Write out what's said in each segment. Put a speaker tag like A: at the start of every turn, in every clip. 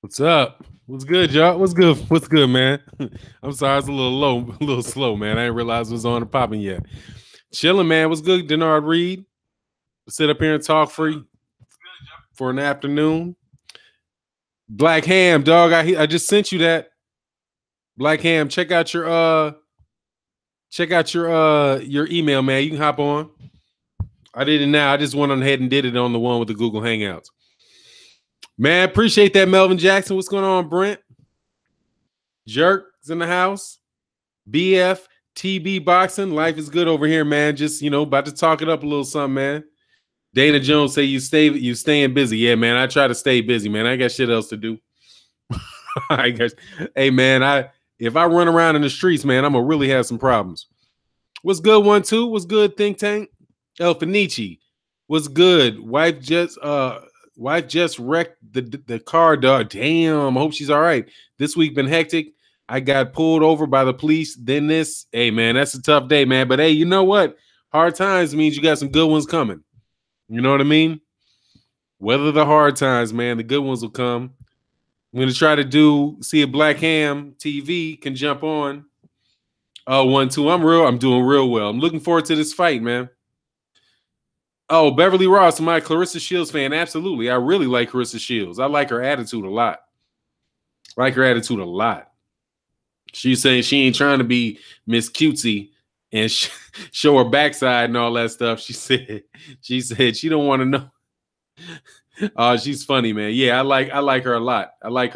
A: What's up? What's good, y'all? What's good? What's good, man? I'm sorry, it's a little low, a little slow, man. I didn't realize it was on and popping yet. Chilling, man. What's good, Denard Reed? Sit up here and talk free for an afternoon. Black Ham, dog. I just sent you that. Black Ham, check out your email, man. You can hop on. I did it now. I just went on ahead and did it on the one with the Google Hangouts. Man, appreciate that, Melvin Jackson. What's going on, Brent? Jerk's in the house. BF TB Boxing. Life is good over here, man. Just, about to talk it up a little something, man. Dana Jones say you staying busy. Yeah, man. I try to stay busy, man. I got shit else to do. I guess. Hey, man, if I run around in the streets, man, I'm gonna really have some problems. What's good, 1-2? What's good, Think Tank? El Fenici. What's good? Wife just wrecked the car, dog. Damn. I hope she's all right. This week been hectic. I got pulled over by the police. Then this. Hey, man, that's a tough day, man. But hey, you know what? Hard times means you got some good ones coming. You know what I mean? Weather the hard times, man. The good ones will come. I'm going to try to see if Black Ham TV can jump on. 1-2. I'm doing real well. I'm looking forward to this fight, man. Oh, Beverly Ross, my Clarissa Shields fan. Absolutely. I really like Clarissa Shields. I like her attitude a lot. She's saying she ain't trying to be Miss Cutesy and show her backside and all that stuff. She said she don't want to know. Oh, she's funny, man. Yeah, I like her a lot. I like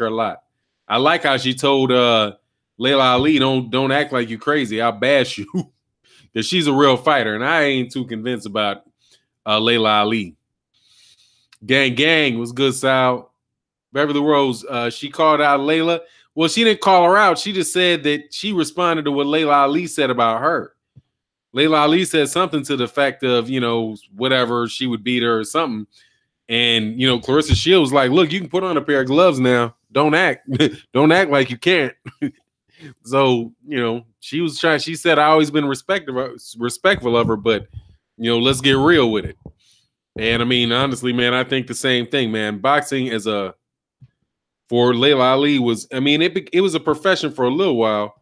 A: how she told Layla Ali, don't act like you crazy. I'll bash you. Because she's a real fighter, and I ain't too convinced about Layla Ali. Gang was good, Sal. Beverly Rose, she called out Layla. Well, she didn't call her out. She just said that she responded to what Layla Ali said about her. Layla Ali said something to the effect of, whatever, she would beat her or something. And, Clarissa Shields was like, look, you can put on a pair of gloves now. Don't act. Don't act like you can't. So, she said, I always been respectful of her, but, let's get real with it. And I mean, honestly, man, I think the same thing, man. Boxing for Layla Ali was, I mean, it was a profession for a little while,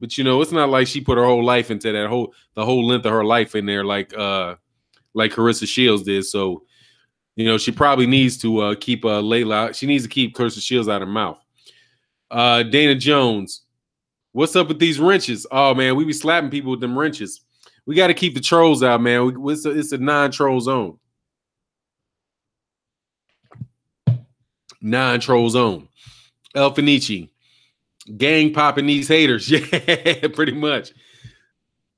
A: but it's not like she put her whole life into the whole length of her life in there, like Clarissa Shields did. So, she probably needs to keep Layla. She needs to keep Clarissa Shields out of her mouth. Dana Jones, what's up with these wrenches? Oh man, we be slapping people with them wrenches. We got to keep the trolls out, man. It's a non-troll zone. Non-troll zone. El Fenici, gang popping these haters. Yeah, pretty much.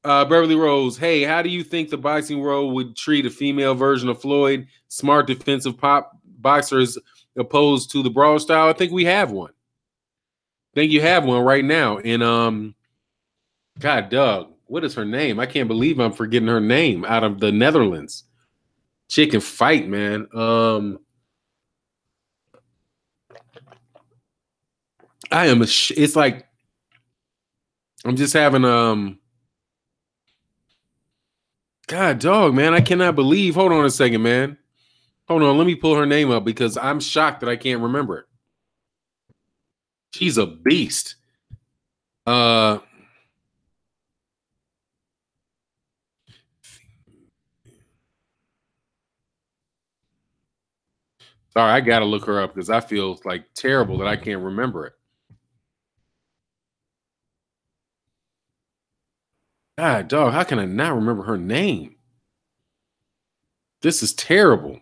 A: Beverly Rose, hey, how do you think the boxing world would treat a female version of Floyd? Smart defensive boxers opposed to the brawl style? I think we have one. I think you have one right now. And God, Doug, what is her name? I can't believe I'm forgetting her name. Out of the Netherlands. Chicken fight, man. It's like I'm just having God, dog, man, I cannot believe. Hold on a second, man. Hold on, let me pull her name up because I'm shocked that I can't remember it. She's a beast. Sorry, I gotta look her up because I feel like terrible that I can't remember it. God, dog, how can I not remember her name? This is terrible.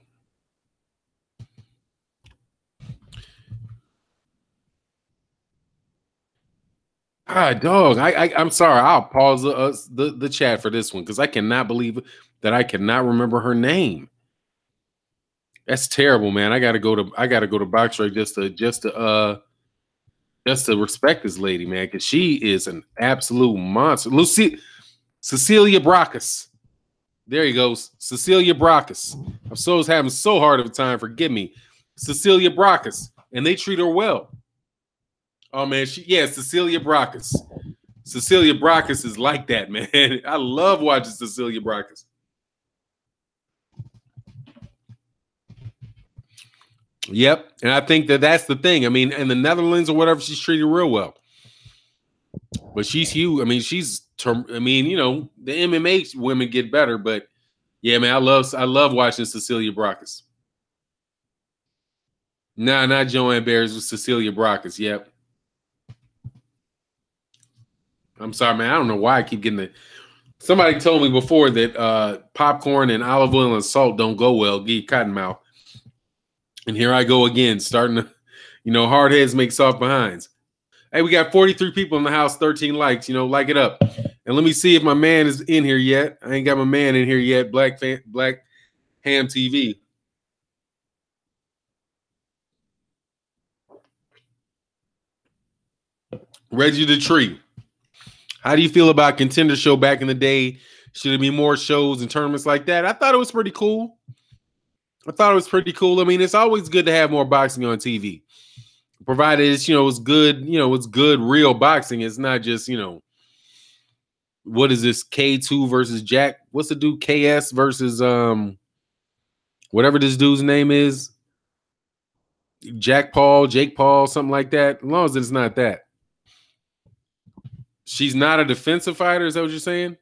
A: Ah, dog. I'm sorry. I'll pause the chat for this one because I cannot believe that I cannot remember her name. That's terrible, man. I gotta go to BoxRec just to respect this lady, man, because she is an absolute monster. Cecilia Braekhus. There you go, Cecilia Braekhus. I'm having so hard of a time. Forgive me, Cecilia Braekhus, and they treat her well. Oh man, Cecilia Braekhus. Cecilia Braekhus is like that, man. I love watching Cecilia Braekhus. Yep. And I think that's the thing. I mean, in the Netherlands or whatever, she's treated real well. But she's huge. I mean, the MMA women get better, but yeah, man, I love watching Cecilia Braekhus. Nah, not Joanne Bears, with Cecilia Braekhus. Yep. I'm sorry, man. I don't know why I keep getting the. Somebody told me before that popcorn and olive oil and salt don't go well. Get cottonmouth. And here I go again, starting to, hard heads make soft behinds. Hey, we got 43 people in the house, 13 likes. Like it up. And let me see if my man is in here yet. I ain't got my man in here yet. Black Ham TV. Reggie the Tree. How do you feel about Contender Show back in the day? Should there be more shows and tournaments like that? I thought it was pretty cool. I mean, it's always good to have more boxing on TV, provided it's it's good. It's good real boxing. It's not just what is this K2 versus Jack? What's the dude KS versus whatever this dude's name is, Jake Paul, something like that. As long as it's not that. She's not a defensive fighter. Is that what you're saying?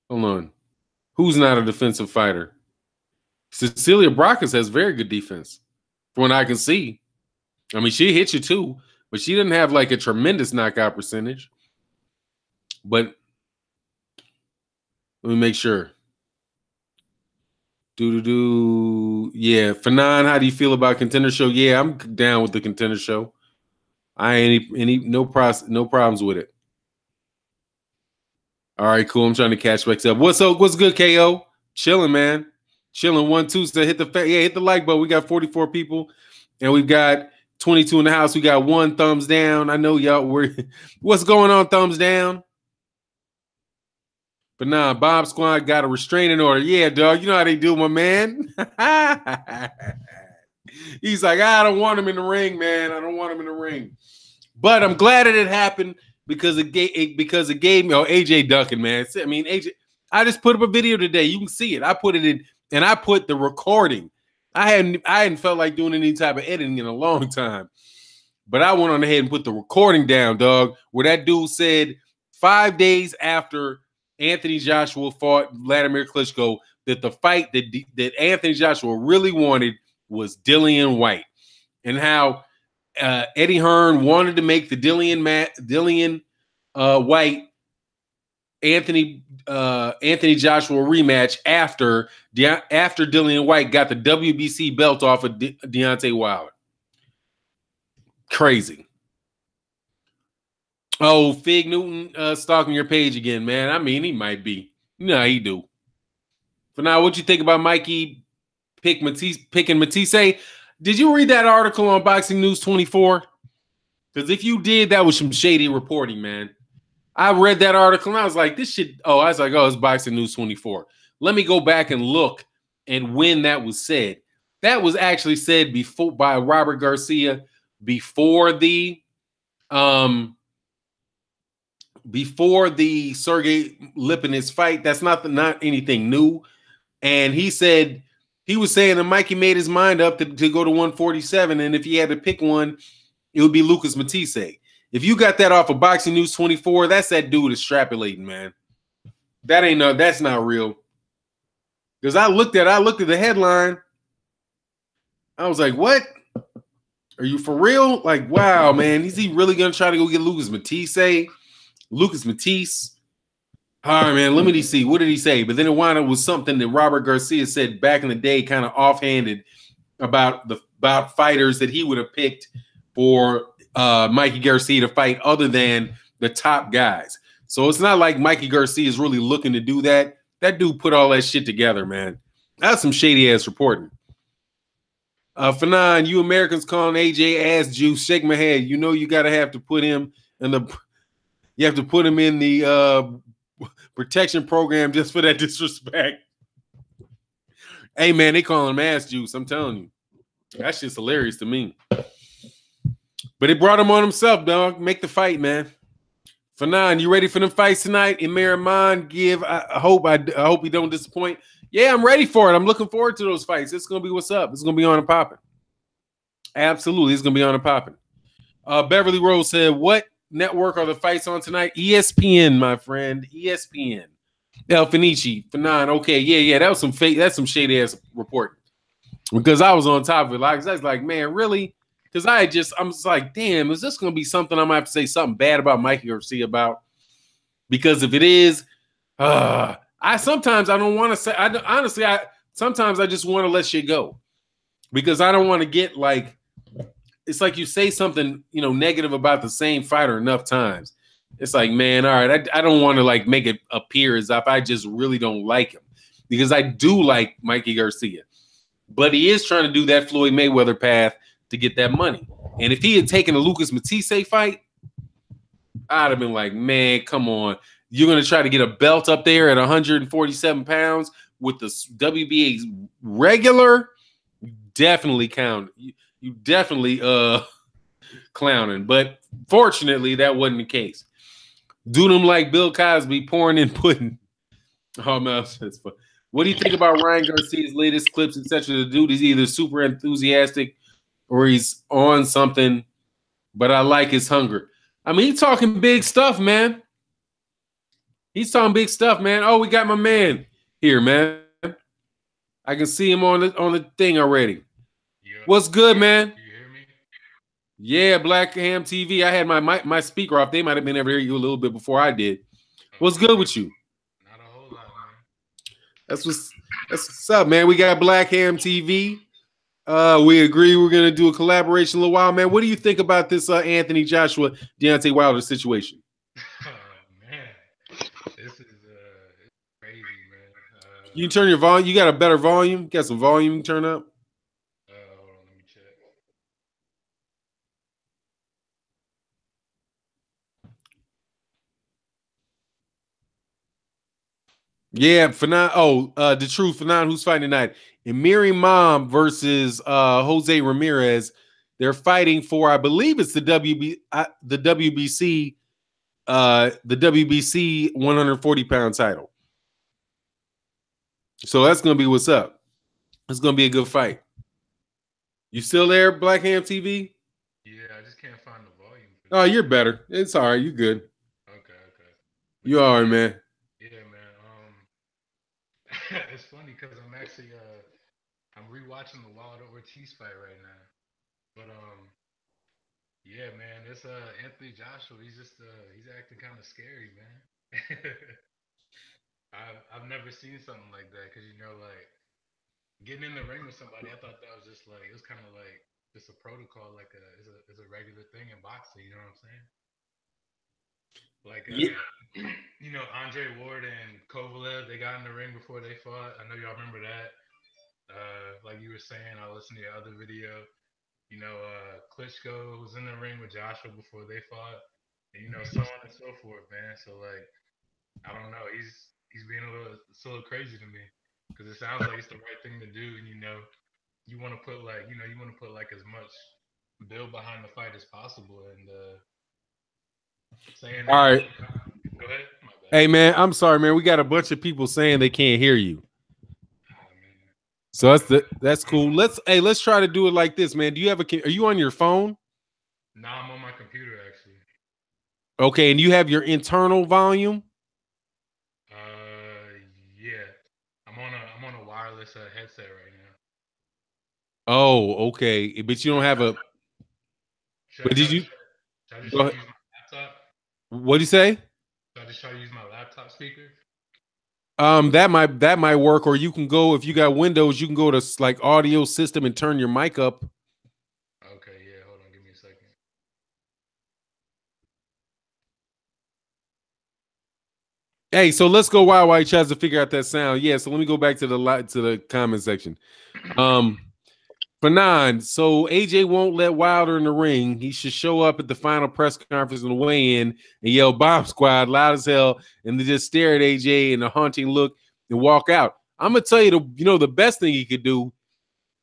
A: Hold on. Who's not a defensive fighter? Cecilia Braekhus has very good defense, from what I can see. I mean, she hits you too, but she didn't have like a tremendous knockout percentage. But let me make sure. Yeah, Fanon, how do you feel about Contender Show? Yeah, I'm down with the Contender Show. I ain't no problems with it. All right, cool. I'm trying to catch back up. What's up? What's good, KO? Chilling, man. Chilling. 1 2. So hit the like button. We got 44 people, and we've got 22 in the house. We got 1 thumbs down. I know y'all were. What's going on? Thumbs down. But nah, Bob Squad got a restraining order. Yeah, dog. You know how they do, my man. He's like, I don't want him in the ring, man. I don't want him in the ring. But I'm glad that it happened because it gave me AJ Duncan, man. I mean, AJ, I just put up a video today. You can see it. I put it in, and I put the recording. I hadn't felt like doing any type of editing in a long time. But I went on ahead and put the recording down, dog, where that dude said 5 days after Anthony Joshua fought Vladimir Klitschko that the fight that Anthony Joshua really wanted was Dillian White, and how Eddie Hearn wanted to make the Dillian White Anthony Joshua rematch after Dillian White got the WBC belt off of Deontay Wilder. Crazy. Oh, Fig Newton stalking your page again, man. I mean, he might be. He do. For now, what you think about Mikey picking Matisse? Did you read that article on Boxing News 24? Because if you did, that was some shady reporting, man. I read that article and I was like, this shit. Oh, it's Boxing News 24. Let me go back and look and when that was said. That was actually said by Robert Garcia before the Sergey Lipinets fight. That's not anything new. And he was saying that Mikey made his mind up to go to 147, and if he had to pick one, it would be Lucas Matisse. If you got that off of Boxing News 24, that's that dude extrapolating, man. That's not real. Because I looked at the headline. I was like, what? Are you for real? Like, wow, man. Is he really gonna try to go get Lucas Matisse? Lucas Matisse. All right, man. Let me see. What did he say? But then it wound up with something that Robert Garcia said back in the day, kind of offhanded about fighters that he would have picked for Mikey Garcia to fight other than the top guys. So it's not like Mikey Garcia is really looking to do that. That dude put all that shit together, man. That's some shady ass reporting. Fanon, you Americans calling AJ ass juice. Shake my head. You know you have to put him in the protection program just for that disrespect. Hey, man, they call him ass juice. I'm telling you. That shit's hilarious to me. But it brought him on himself, dog. Make the fight, man. Fanon, you ready for them fights tonight? In Miramon, I hope he don't disappoint. Yeah, I'm ready for it. I'm looking forward to those fights. It's gonna be what's up. It's gonna be on and popping. Absolutely, it's gonna be on and popping. Beverly Rose said, "What network are the fights on tonight?" ESPN, my friend. ESPN. El Finici, Fanon. Okay, yeah. That was some fake. That's some shady ass reporting. Because I was on top of it. Like I was like, man, really? Because I'm just like, damn, is this gonna be something I'm gonna have to say something bad about Mikey Garcia about? Because if it is, I don't want to say. Honestly, sometimes I just want to let shit go because I don't want to get like. It's like you say something, negative about the same fighter enough times. It's like, man, all right, I don't want to like make it appear as if I just really don't like him because I do like Mikey Garcia, but he is trying to do that Floyd Mayweather path to get that money. And if he had taken a Lucas Matisse fight, I'd have been like, man, come on. You're going to try to get a belt up there at 147 pounds with the WBA regular? Definitely count. You definitely clowning. But fortunately, that wasn't the case. Do them like Bill Cosby pouring in pudding. Oh, man, that's fun. What do you think about Ryan Garcia's latest clips, etc.? The dude is either super enthusiastic or he's on something, but I like his hunger. I mean, he's talking big stuff, man. He's talking big stuff, man. Oh, we got my man here, man. I can see him on the thing already. Yeah. What's good, man?
B: Can you hear me?
A: Yeah, Black Ham TV. I had my speaker off. They might have been able to hear you a little bit before I did. What's good with you?
B: Not a whole lot, man.
A: That's what's up, man. We got Black Ham TV. We agree we're gonna do a collaboration in a little while, man. What do you think about this Anthony Joshua Deontay Wilder situation?
B: Oh man, this is it's crazy, man.
A: You turn your volume. You got a better volume. Got some volume. You turn up.
B: Hold on, let me check.
A: Yeah, Fanon. Oh, the truth, Fanon. Who's fighting tonight? Emiri Mom versus Jose Ramirez. They're fighting for, I believe it's the WBC 140-pound title. So that's gonna be what's up. It's gonna be a good fight. You still there, Black Ham TV?
B: Yeah, I just can't find the volume.
A: Oh, you're better. It's all right. You good?
B: Okay.
A: You all right, man?
B: Yeah, man. It's funny because I'm actually I'm rewatching the Wilder Ortiz fight right now, but yeah, man, this Anthony Joshua. He's just he's acting kind of scary, man. I've never seen something like that because like getting in the ring with somebody, I thought that was just like it was kind of like just a protocol, like it's a regular thing in boxing. You know what I'm saying? Like yeah. Andre Ward and Kovalev, they got in the ring before they fought. I know y'all remember that. Like you were saying, I listened to your other video. Klitschko was in the ring with Joshua before they fought, and so on and so forth, man. So like, I don't know. He's being a little crazy to me because it sounds like it's the right thing to do, and you want to put like as much build behind the fight as possible, and saying that.
A: All right.
B: Go ahead. My bad.
A: Hey man, I'm sorry, man. We got a bunch of people saying they can't hear you. So that's cool. Let's try to do it like this, man. Do you have are you on your phone?
B: No, I'm on my computer actually.
A: Okay, and you have your internal volume?
B: Yeah. I'm on a wireless headset right now.
A: Oh, okay. But you don't have a
B: Should I just use my laptop?
A: What do you say?
B: Should I just try to use my laptop speaker?
A: That might work, or you can go if you got Windows, you can go to like audio system and turn your mic up.
B: Okay, yeah, hold on, give me a second.
A: Hey, so let's go while he tries to figure out that sound. Yeah, so let me go back to the comment section. Fanon, so AJ won't let Wilder in the ring. He should show up at the final press conference and weigh in and yell "Bomb Squad" loud as hell, and then just stare at AJ in a haunting look and walk out. I'm gonna tell you the best thing he could do.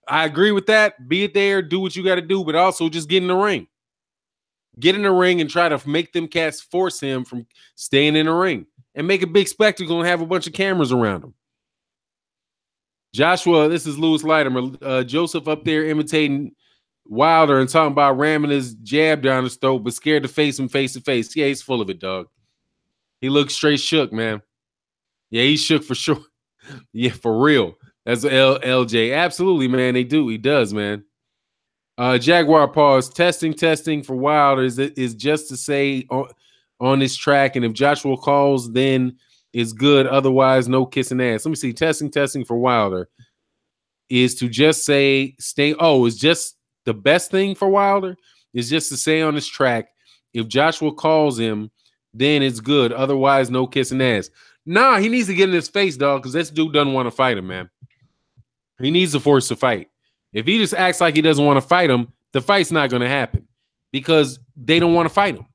A: I agree with that. Be it there, do what you got to do, but also just get in the ring. Get in the ring and try to make them cats force him from staying in the ring and make a big spectacle and have a bunch of cameras around him. Joshua, this is Lewis Latimer. Joseph up there imitating Wilder and talking about ramming his jab down his throat, but scared to face him face to face. Yeah, he's full of it, dog. He looks straight shook, man. Yeah, he's shook for sure. Yeah, for real. That's LJ. Absolutely, man. They do. He does, man. Jaguar pause. Testing for Wilder is just to say on this track. And if Joshua calls, then it's good. Otherwise, no kissing ass. Let me see. Testing for Wilder is to just say stay. Oh, it's just the best thing for Wilder is just to say on this track. If Joshua calls him, then it's good. Otherwise, no kissing ass. Nah, he needs to get in his face, dog, because this dude doesn't want to fight him, man. He needs to force a fight. If he just acts like he doesn't want to fight him, the fight's not going to happen because they don't want to fight him.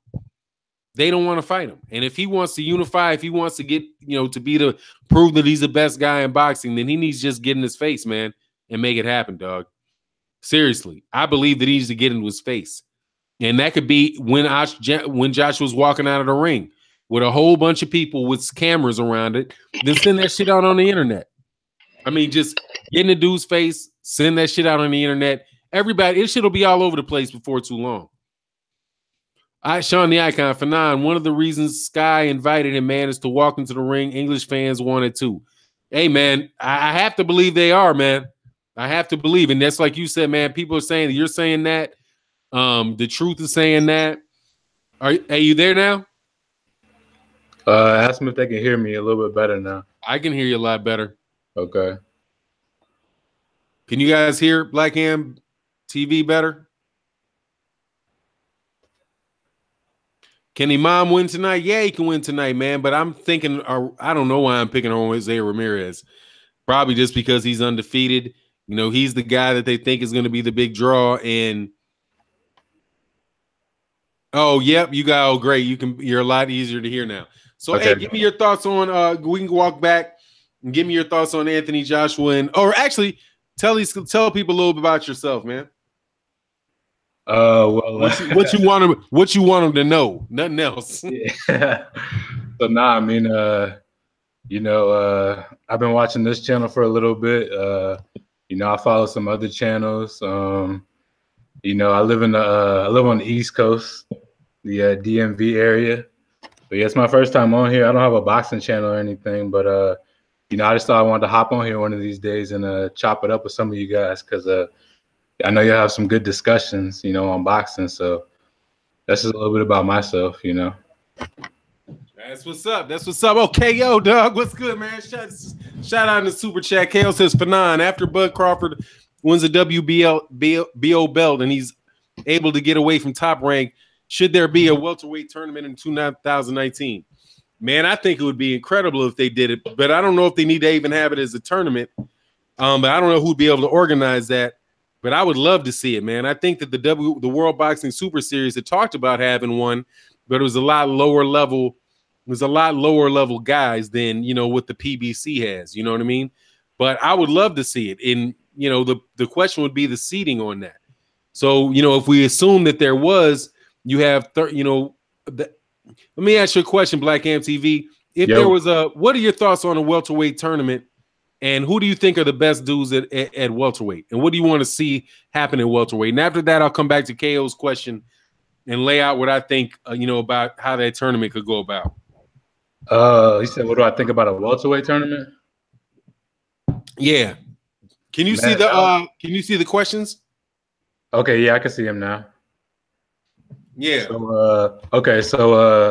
A: They don't want to fight him. And if he wants to unify, if he wants to get, to prove that he's the best guy in boxing, then he needs to just get in his face, man, and make it happen, dog. Seriously, I believe that he needs to get into his face. And that could be when Joshua's walking out of the ring with a whole bunch of people with cameras around it, then send that shit out on the internet. I mean, just get in the dude's face, send that shit out on the internet. Everybody, it shit will be all over the place before too long. Sean the Icon for 9. One of the reasons Sky invited him, man, is to walk into the ring. English fans wanted to. Hey, man, I have to believe they are, man. I have to believe. And that's like you said, man, people are saying that you're saying that. The truth is saying that. Are you there now?
C: Ask them if they can hear me a little bit better now.
A: I can hear you a lot better.
C: Okay.
A: Can you guys hear Black Ham TV better? Can Imam win tonight? Yeah, he can win tonight, man. But I'm thinking, I don't know why I'm picking on Jose Ramirez. Probably just because he's undefeated. He's the guy that they think is going to be the big draw. And oh, yep, great. You're a lot easier to hear now. So, okay. Hey, give me your thoughts on. We can walk back and give me your thoughts on Anthony Joshua, or actually tell people a little bit about yourself, man. What you want them to know, nothing else.
C: Yeah. So I mean, I've been watching this channel for a little bit. I follow some other channels. I live on the East Coast, the DMV area. But yeah, it's my first time on here. I don't have a boxing channel or anything, but I just thought I wanted to hop on here one of these days and chop it up with some of you guys because I know you'll have some good discussions, on boxing. So that's just a little bit about myself,
A: That's what's up. Okay, yo, dog, what's good, man? Shout out in the super chat. KO says Fanon, after Bud Crawford wins a WBO belt and he's able to get away from Top Rank, should there be a welterweight tournament in 2019? Man, I think it would be incredible if they did it, but I don't know if they need to even have it as a tournament. But I don't know who'd be able to organize that. But I would love to see it, man. I think that the World Boxing Super Series had talked about having one, but it was a lot lower level. It was a lot lower level guys than what the PBC has. You know what I mean? But I would love to see it. And the question would be the seating on that. So if we assume that there was, you have let me ask you a question, Black Ham TV. If there was what are your thoughts on a welterweight tournament? And who do you think are the best dudes at welterweight? And what do you want to see happen at welterweight? And after that, I'll come back to KO's question and lay out what I think, about how that tournament could go about.
C: He said, what do I think about a welterweight tournament?
A: Yeah. Can you see the questions?
C: Okay, yeah, I can see him now.
A: Yeah.
C: So,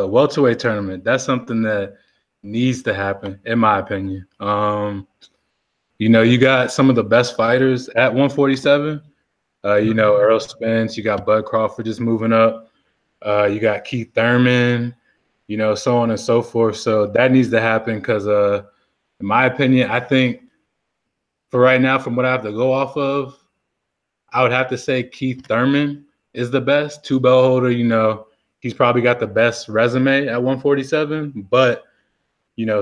C: welterweight tournament, that's something that needs to happen, in my opinion. You got some of the best fighters at 147. Earl Spence, you got Bud Crawford just moving up. You got Keith Thurman, so on and so forth. So that needs to happen because, in my opinion, I think for right now, from what I have to go off of, I would have to say Keith Thurman is the best. 2-belt holder, he's probably got the best resume at 147. But,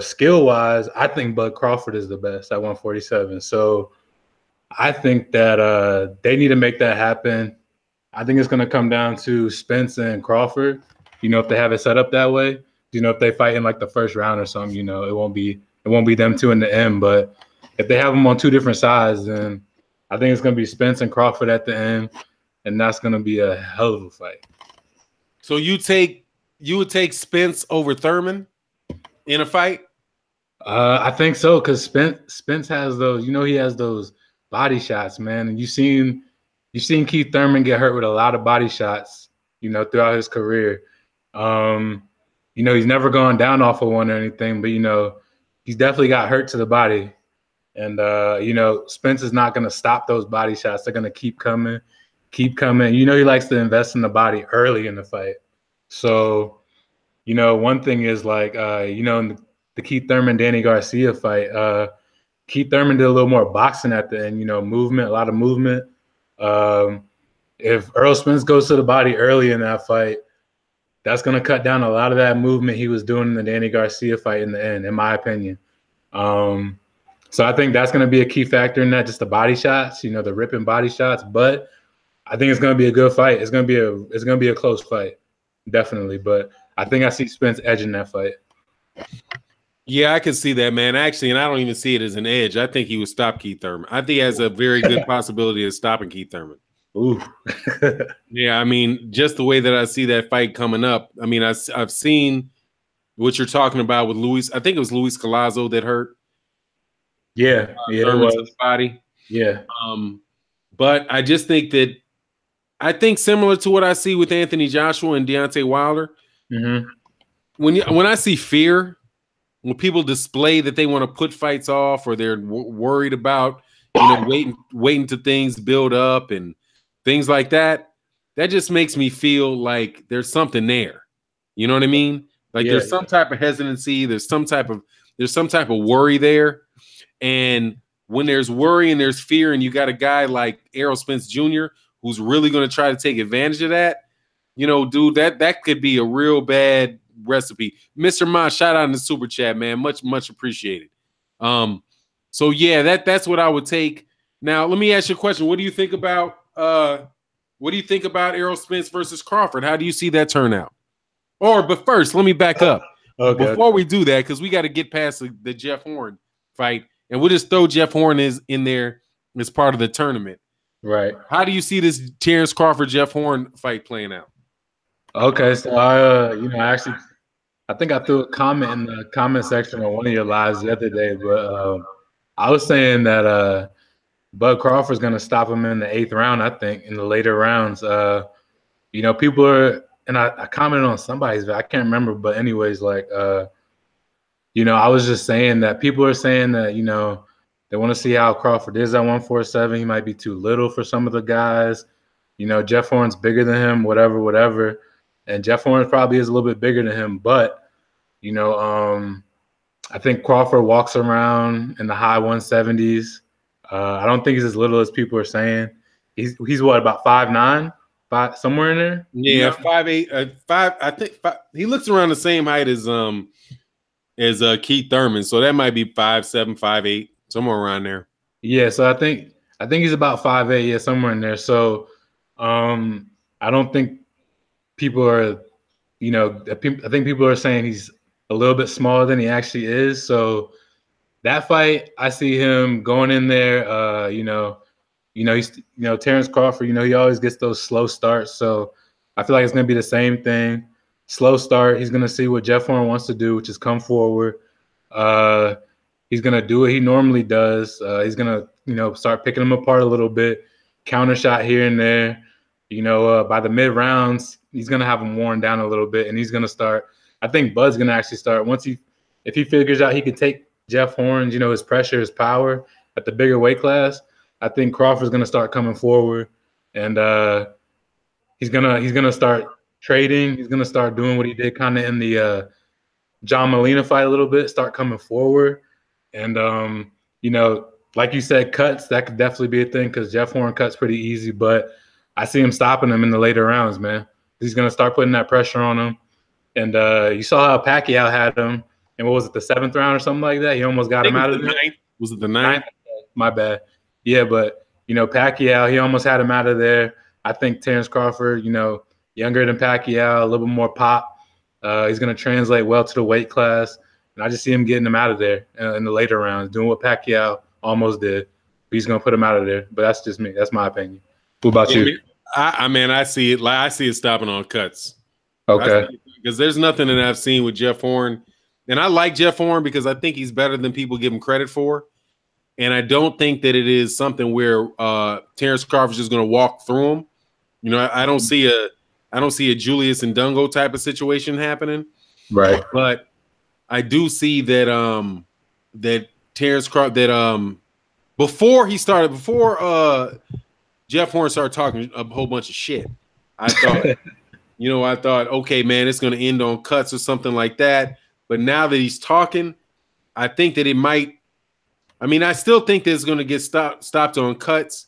C: skill-wise, I think Bud Crawford is the best at 147. So I think that they need to make that happen. I think it's going to come down to Spence and Crawford, if they have it set up that way. If they fight in like the first round or something, it won't be them two in the end. But if they have them on two different sides, then I think it's going to be Spence and Crawford at the end, and that's going to be a hell of a fight.
A: So you would take Spence over Thurman in a fight?
C: I think so, because Spence has those, he has those body shots, man. And you've seen Keith Thurman get hurt with a lot of body shots, throughout his career. He's never gone down off of one or anything, but he's definitely got hurt to the body. And Spence is not gonna stop those body shots. They're gonna keep coming. He likes to invest in the body early in the fight. So, one thing is like in the Keith Thurman Danny Garcia fight, Keith Thurman did a little more boxing at the end, movement, a lot of movement. If Errol Spence goes to the body early in that fight, that's going to cut down a lot of that movement he was doing in the Danny Garcia fight in the end, in my opinion. So I think that's going to be a key factor in that, just the body shots, the ripping body shots. But I think it's going to be a good fight. It's going to be a close fight, definitely. But I think I see Spence edging that fight.
A: Yeah, I can see that, man. Actually, and I don't even see it as an edge. I think he would stop Keith Thurman. I think he has a very good possibility of stopping Keith Thurman.
C: Ooh.
A: Yeah, I mean, just the way that I see that fight coming up. I mean, I've seen what you're talking about with Luis. I think it was Luis Collazo that hurt.
C: Yeah, it was.
A: Body.
C: Yeah.
A: But I just think that similar to what I see with Anthony Joshua and Deontay Wilder.
C: Mm-hmm.
A: When I see fear, when people display that they want to put fights off or they're worried about, waiting to things build up and things like that, that just makes me feel like there's something there. You know what I mean? Like there's some type of hesitancy. There's some type of worry there. And when there's worry and there's fear, and you got a guy like Errol Spence Jr. who's really going to try to take advantage of that, dude, that could be a real bad recipe. Mr. Ma, shout out in the super chat, man. Much appreciated. So yeah, that's what I would take. Now, let me ask you a question. What do you think about Errol Spence versus Crawford? How do you see that turn out? But first, let me back up.
C: Okay.
A: Before we do that, because we got to get past the Jeff Horn fight, and we'll just throw Jeff Horn in there as part of the tournament.
C: Right.
A: How do you see this Terrence Crawford Jeff Horn fight playing out?
C: Okay, so I think I threw a comment in the comment section on one of your lives the other day, but I was saying that Bud Crawford's going to stop him in the 8th round, I think, in the later rounds. People are, and I commented on somebody's, I can't remember, but anyways, like, I was just saying that people are saying that, they want to see how Crawford is at 147. He might be too little for some of the guys. Jeff Horn's bigger than him, whatever. And Jeff Horn probably is a little bit bigger than him, but I think Crawford walks around in the high 170s. I don't think he's as little as people are saying. He's what, about 5'9", somewhere in there?
A: Yeah, 5'8", 5. I think he looks around the same height as Keith Thurman, so that might be 5'7", 5'8", somewhere around there.
C: Yeah, so I think he's about 5'8", yeah, somewhere in there. So I don't think people are, I think people are saying he's a little bit smaller than he actually is. So that fight, I see him going in there. He's Terrence Crawford. He always gets those slow starts. So I feel like it's gonna be the same thing. Slow start. He's gonna see what Jeff Horn wants to do, which is come forward. He's gonna do what he normally does. He's gonna start picking him apart a little bit, counter shot here and there. By the mid rounds, he's gonna have him worn down a little bit, and he's gonna start. I think Bud's gonna actually start if he figures out he can take Jeff Horn's, his pressure, his power at the bigger weight class. I think Crawford's gonna start coming forward, and he's gonna start trading. He's gonna start doing what he did kind of in the John Molina fight a little bit. Start coming forward, and like you said, cuts, that could definitely be a thing because Jeff Horn cuts pretty easy, but I see him stopping him in the later rounds, man. He's gonna start putting that pressure on him. And you saw how Pacquiao had him, and what was it, the 7th round or something like that? He almost got him out of there.
A: Was it the 9th?
C: My bad. Yeah, but Pacquiao, he almost had him out of there. I think Terrence Crawford, younger than Pacquiao, a little bit more pop. He's gonna translate well to the weight class, and I just see him getting him out of there in the later rounds, doing what Pacquiao almost did. He's gonna put him out of there. But that's just me. That's my opinion. What about you?
A: I mean, I see it. Like I see it stopping on cuts.
C: Okay.
A: Because there's nothing that I've seen with Jeff Horn, and I like Jeff Horn because I think he's better than people give him credit for. And I don't think that it is something where Terrence Crawford's just going to walk through him. You know, I don't see a Julius and Dungo type of situation happening.
C: Right.
A: But I do see that that Terrence Crawford before Jeff Horn started talking a whole bunch of shit, I thought, okay, man, it's going to end on cuts or something like that. But now that he's talking, I think that it might. I mean, I still think that it's going to get stopped on cuts,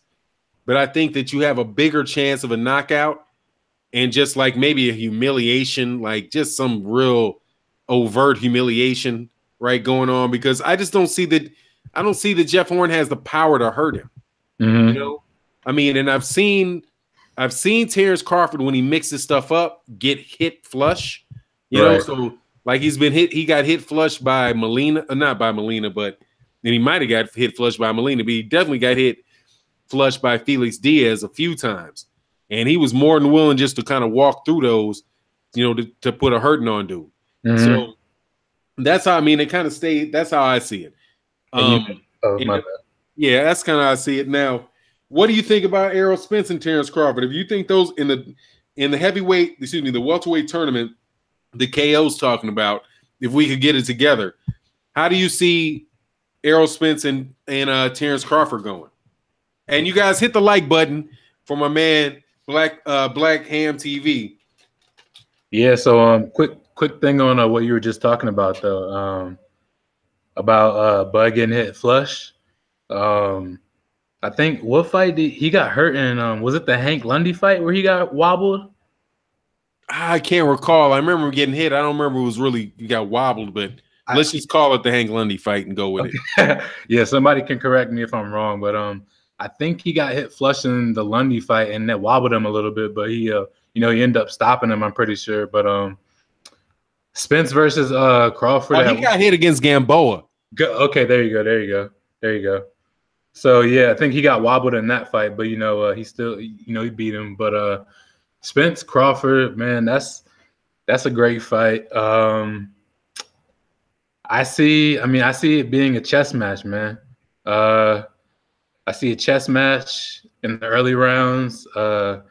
A: but I think that you have a bigger chance of a knockout and just like maybe a humiliation, like just some real overt humiliation, right, going on, because I just don't see that. I don't see that Jeff Horn has the power to hurt him.
C: Mm-hmm.
A: You know, I mean, and I've seen Terrence Crawford when he mixes stuff up get hit flush. You know, so like he got hit flush by Molina, not by Molina, but. And he might have got hit flush by Molina, but he definitely got hit flush by Felix Diaz a few times. And he was more than willing just to kind of walk through those, you know, to put a hurting on dude.
C: Mm-hmm.
A: So that's how, I mean, it kind of stayed. That's how I see it. Yeah, that's kind of how I see it. Now, what do you think about Errol Spence and Terrence Crawford? If you think those in the heavyweight, the welterweight tournament, the KO's talking about, if we could get it together, how do you see Errol Spence and Terrence Crawford going? And you guys hit the like button for my man Black Ham TV.
C: Yeah, so quick thing on what you were just talking about though, about Bud getting hit flush. I think what fight he got hurt in? Was it the Hank Lundy fight where he got wobbled?
A: I can't recall. I remember getting hit. I don't remember it was really he got wobbled, but let's just call it the Hank Lundy fight and go with it.
C: Yeah, somebody can correct me if I'm wrong, but I think he got hit flush in the Lundy fight and that wobbled him a little bit, but he he ended up stopping him, I'm pretty sure. But Spence versus Crawford.
A: He got hit against Gamboa.
C: Okay, there you go. So yeah, I think he got wobbled in that fight, but he still he beat him. But Spence Crawford, man, that's a great fight. I see it being a chess match, man. I see a chess match in the early rounds, and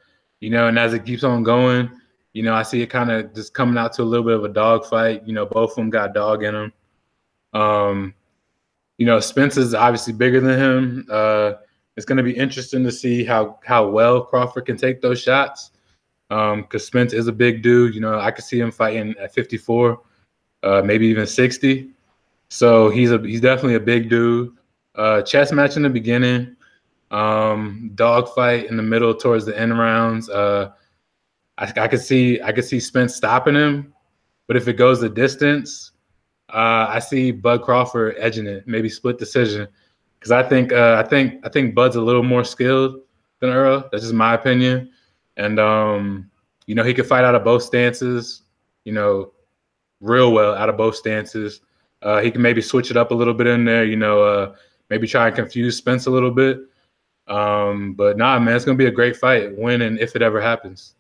C: as it keeps on going, I see it kind of just coming out to a little bit of a dog fight. Both of them got dog in them. Spence is obviously bigger than him. It's going to be interesting to see how well Crawford can take those shots, because Spence is a big dude. I could see him fighting at 54. Maybe even 60. So he's definitely a big dude. Chess match in the beginning, dog fight in the middle towards the end rounds. I could see Spence stopping him, but if it goes the distance, I see Bud Crawford edging it, maybe split decision, because I think Bud's a little more skilled than Earl. That's just my opinion, and he could fight out of both stances. Real well out of both stances. He can maybe switch it up a little bit in there, maybe try and confuse Spence a little bit. But nah, man, it's going to be a great fight when and if it ever happens.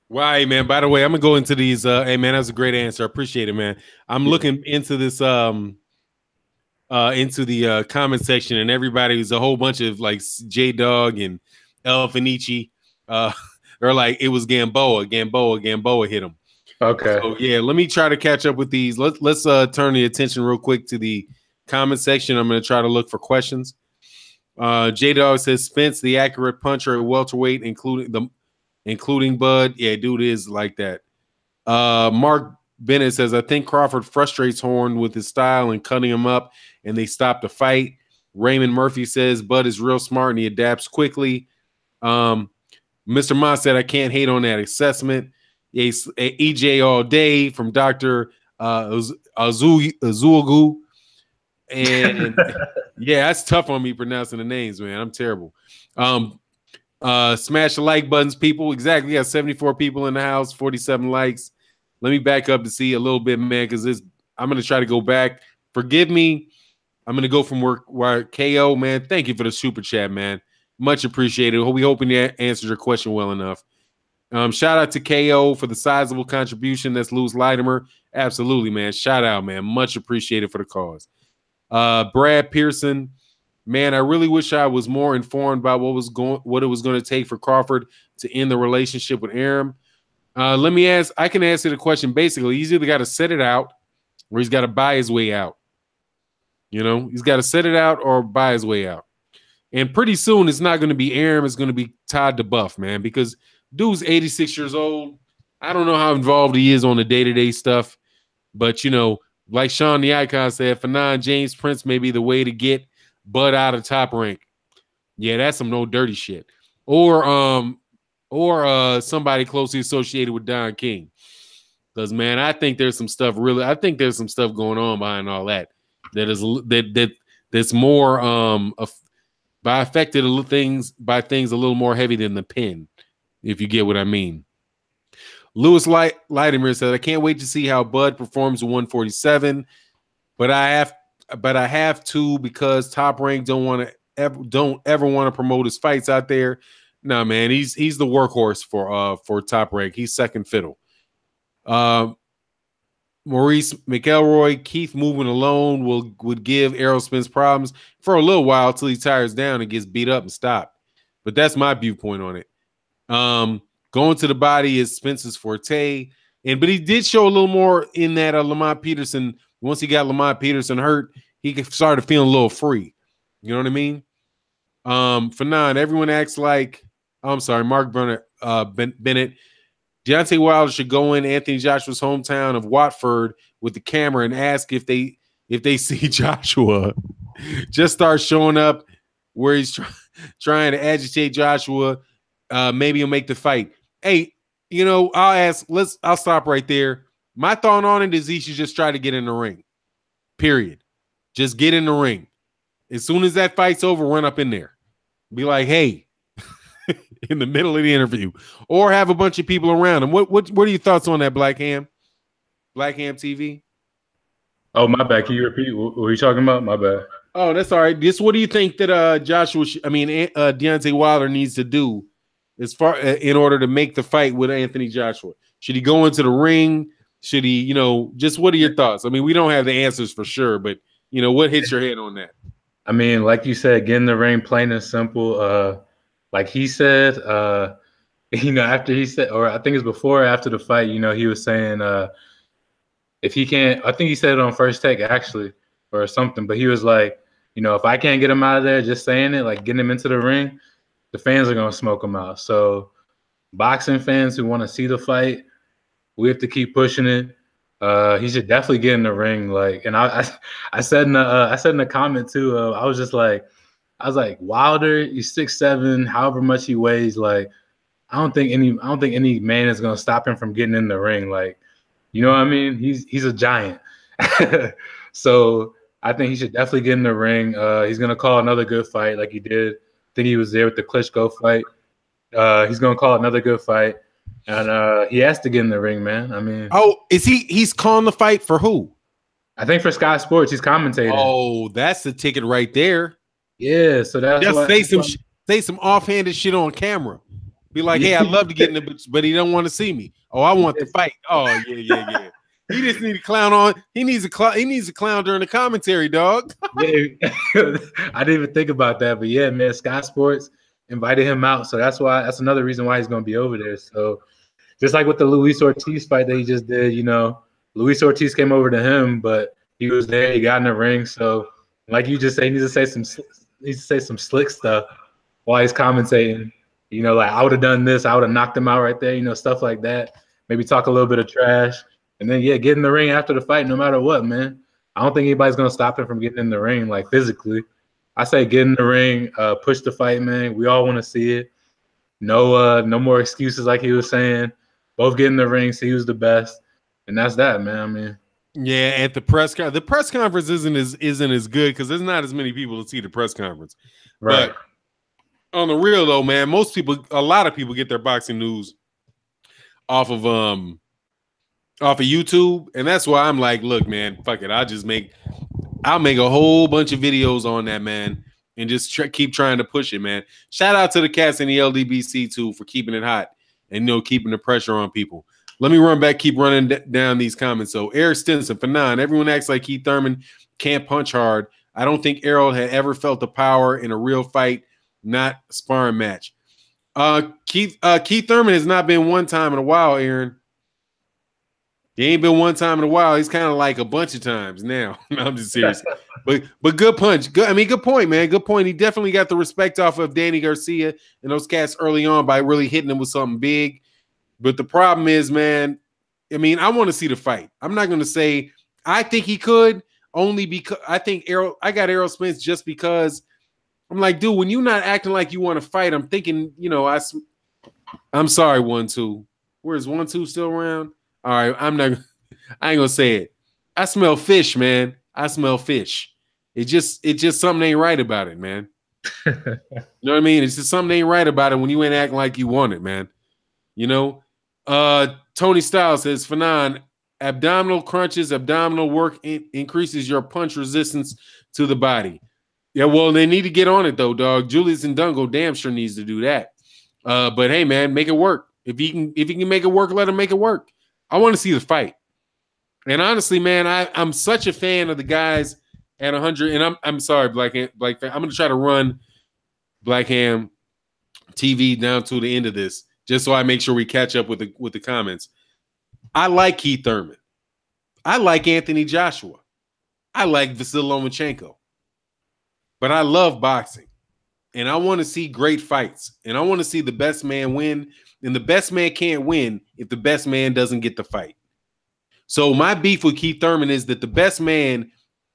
A: Wow, hey, man, by the way, I'm going to go into these. Hey, man, that's a great answer. I appreciate it, man. I'm looking into this, into the comment section, and everybody's a whole bunch of like J-Dog and El Fenici. They're like, it was Gamboa hit him.
C: Okay.
A: So yeah, let me try to catch up with these. Let's turn the attention real quick to the comment section. I'm going to try to look for questions. J-Dog says Spence, the accurate puncher at welterweight, including Bud. Yeah, dude is like that. Mark Bennett says, I think Crawford frustrates Horn with his style and cutting him up, and they stop the fight. Raymond Murphy says Bud is real smart and he adapts quickly. Mr. Ma said, I can't hate on that assessment. EJ all day from Dr. Azulgu. And yeah, that's tough on me pronouncing the names, man. I'm terrible. Smash the like buttons, people. Exactly. We got 74 people in the house, 47 likes. Let me back up to see a little bit, man, because I'm going to try to go back. Forgive me. I'm gonna go from where KO, man. Thank you for the super chat, man. Much appreciated. We hoping that answers your question well enough. Shout out to KO for the sizable contribution. That's Lewis Latimer. Absolutely, man. Shout out, man. Much appreciated for the cause. Brad Pearson, man, I really wish I was more informed about what it was going to take for Crawford to end the relationship with Arum. Let me ask. I can answer the question basically. He's either got to set it out or he's got to buy his way out. You know, he's got to set it out or buy his way out. And pretty soon, it's not going to be Arum. It's going to be Todd DeBuff, man, because dude's 86 years old. I don't know how involved he is on the day-to-day stuff. But, you know, like Sean the Icon said, Fanon James Prince may be the way to get Bud out of Top Rank. Yeah, that's some no dirty shit. Or somebody closely associated with Don King. Because, man, I think there's some stuff going on behind all that. That's more by things a little more heavy than the pen, if you get what I mean. Lewis Latimer said, I can't wait to see how Bud performs at 147, but I have to because Top Rank don't ever want to promote his fights out there. Nah, man, he's the workhorse for Top Rank. He's second fiddle. Maurice McElroy, Keith moving alone would give Errol Spence problems for a little while till he tires down and gets beat up and stopped. But that's my viewpoint on it. Going to the body is Spence's forte, but he did show a little more in that Lamont Peterson. Once he got Lamont Peterson hurt, he started feeling a little free. You know what I mean? Fanon, everyone acts like Mark Bennett. Deontay Wilder should go in Anthony Joshua's hometown of Watford with the camera and ask if they see Joshua. Just start showing up where he's trying to agitate Joshua. Maybe he'll make the fight. Hey, you know, I'll stop right there. My thought on it is he should just try to get in the ring. Period. Just get in the ring. As soon as that fight's over, run up in there. Be like, hey, in the middle of the interview, or have a bunch of people around him. What are your thoughts on that, Black Ham TV?
C: Oh, my bad. Can you repeat? What were you talking about? My bad.
A: Oh, that's all right. What do you think that Deontay Wilder needs to do in order to make the fight with Anthony Joshua? Should he go into the ring? Should he, you know, just what are your thoughts? I mean, we don't have the answers for sure, but you know, what hits your head on that?
C: I mean, like you said, get in the ring, plain and simple. Like he said, you know, after he said, or I think it's before or after the fight, you know, he was saying if he can't, I think he said it on First Take actually, or something, but he was like, you know, if I can't get him out of there, just saying it, like getting him into the ring, the fans are going to smoke him out. So boxing fans who want to see the fight, we have to keep pushing it. He should definitely get in the ring. Like, and I said in the comment too, I was like, Wilder, he's 6'7", however much he weighs. Like, I don't think any man is gonna stop him from getting in the ring. Like, you know what I mean? He's a giant. So I think he should definitely get in the ring. He's gonna call another good fight, like he did. I think he was there with the Klitschko fight. He's gonna call another good fight, and he has to get in the ring, man. I mean,
A: he's calling the fight for who?
C: I think for Sky Sports, he's commentating.
A: Oh, that's the ticket right there.
C: Yeah, so that's
A: just say some offhanded shit on camera. Be like, hey, I'd love to get in the, but he don't want to see me. Oh, I want the fight. Oh, yeah. He just need a clown on. He needs a clown during the commentary, dog.
C: Yeah. I didn't even think about that, but yeah, man, Sky Sports invited him out, so that's another reason why he's gonna be over there. So just like with the Luis Ortiz fight that he just did, you know, Luis Ortiz came over to him, but he was there. He got in the ring, so like you just say, he needs to say some slick stuff while he's commentating. You know, like I would have done this, I would have knocked him out right there, you know, stuff like that. Maybe talk a little bit of trash. And then, yeah, get in the ring after the fight no matter what, man. I don't think anybody's going to stop him from getting in the ring, like physically. I say get in the ring, push the fight, man. We all want to see it. No more excuses like he was saying. Both get in the ring, see who's the best. And that's that, man. I mean.
A: Yeah, at the press conference isn't as good because there's not as many people to see the press conference.
C: Right.
A: But on the real though, man, a lot of people get their boxing news off of YouTube, and that's why I'm like, look, man, fuck it. I'll just make I'll make a whole bunch of videos on that, man, and just keep trying to push it, man. Shout out to the cats in the LDBC too for keeping it hot and keeping the pressure on people. Let me run back, keep running down these comments. So Eric Stinson, for 9, everyone acts like Keith Thurman can't punch hard. I don't think Errol had ever felt the power in a real fight, not a sparring match. Keith Thurman has not been one time in a while, Aaron. He ain't been one time in a while. He's kind of like a bunch of times now. No, I'm just serious. but good punch. Good point, man. Good point. He definitely got the respect off of Danny Garcia and those cats early on by really hitting him with something big. But the problem is, man, I mean, I want to see the fight. I'm not going to say I think he could, only because I think I got Errol Spence just because I'm like, dude, when you're not acting like you want to fight, I'm thinking, I'm sorry, 1-2. Where's 1-2 still around? All right, I ain't gonna say it. I smell fish, man. I smell fish. It just something ain't right about it, man. You know what I mean? It's just something ain't right about it when you ain't acting like you want it, man. Tony Styles says, Fanon, abdominal crunches, abdominal work increases your punch resistance to the body. Yeah, well, they need to get on it though, dog. Julius Ndungo damn sure needs to do that. But hey, man, make it work. If he can make it work, let him make it work. I want to see the fight. And honestly, man, I'm such a fan of the guys at 100. And I'm sorry, Black Ham. I'm going to try to run Black Ham TV down to the end of this, just so I make sure we catch up with the comments. I like Keith Thurman. I like Anthony Joshua. I like Vasily Lomachenko. But I love boxing. And I want to see great fights. And I want to see the best man win. And the best man can't win if the best man doesn't get the fight. So my beef with Keith Thurman is that the best man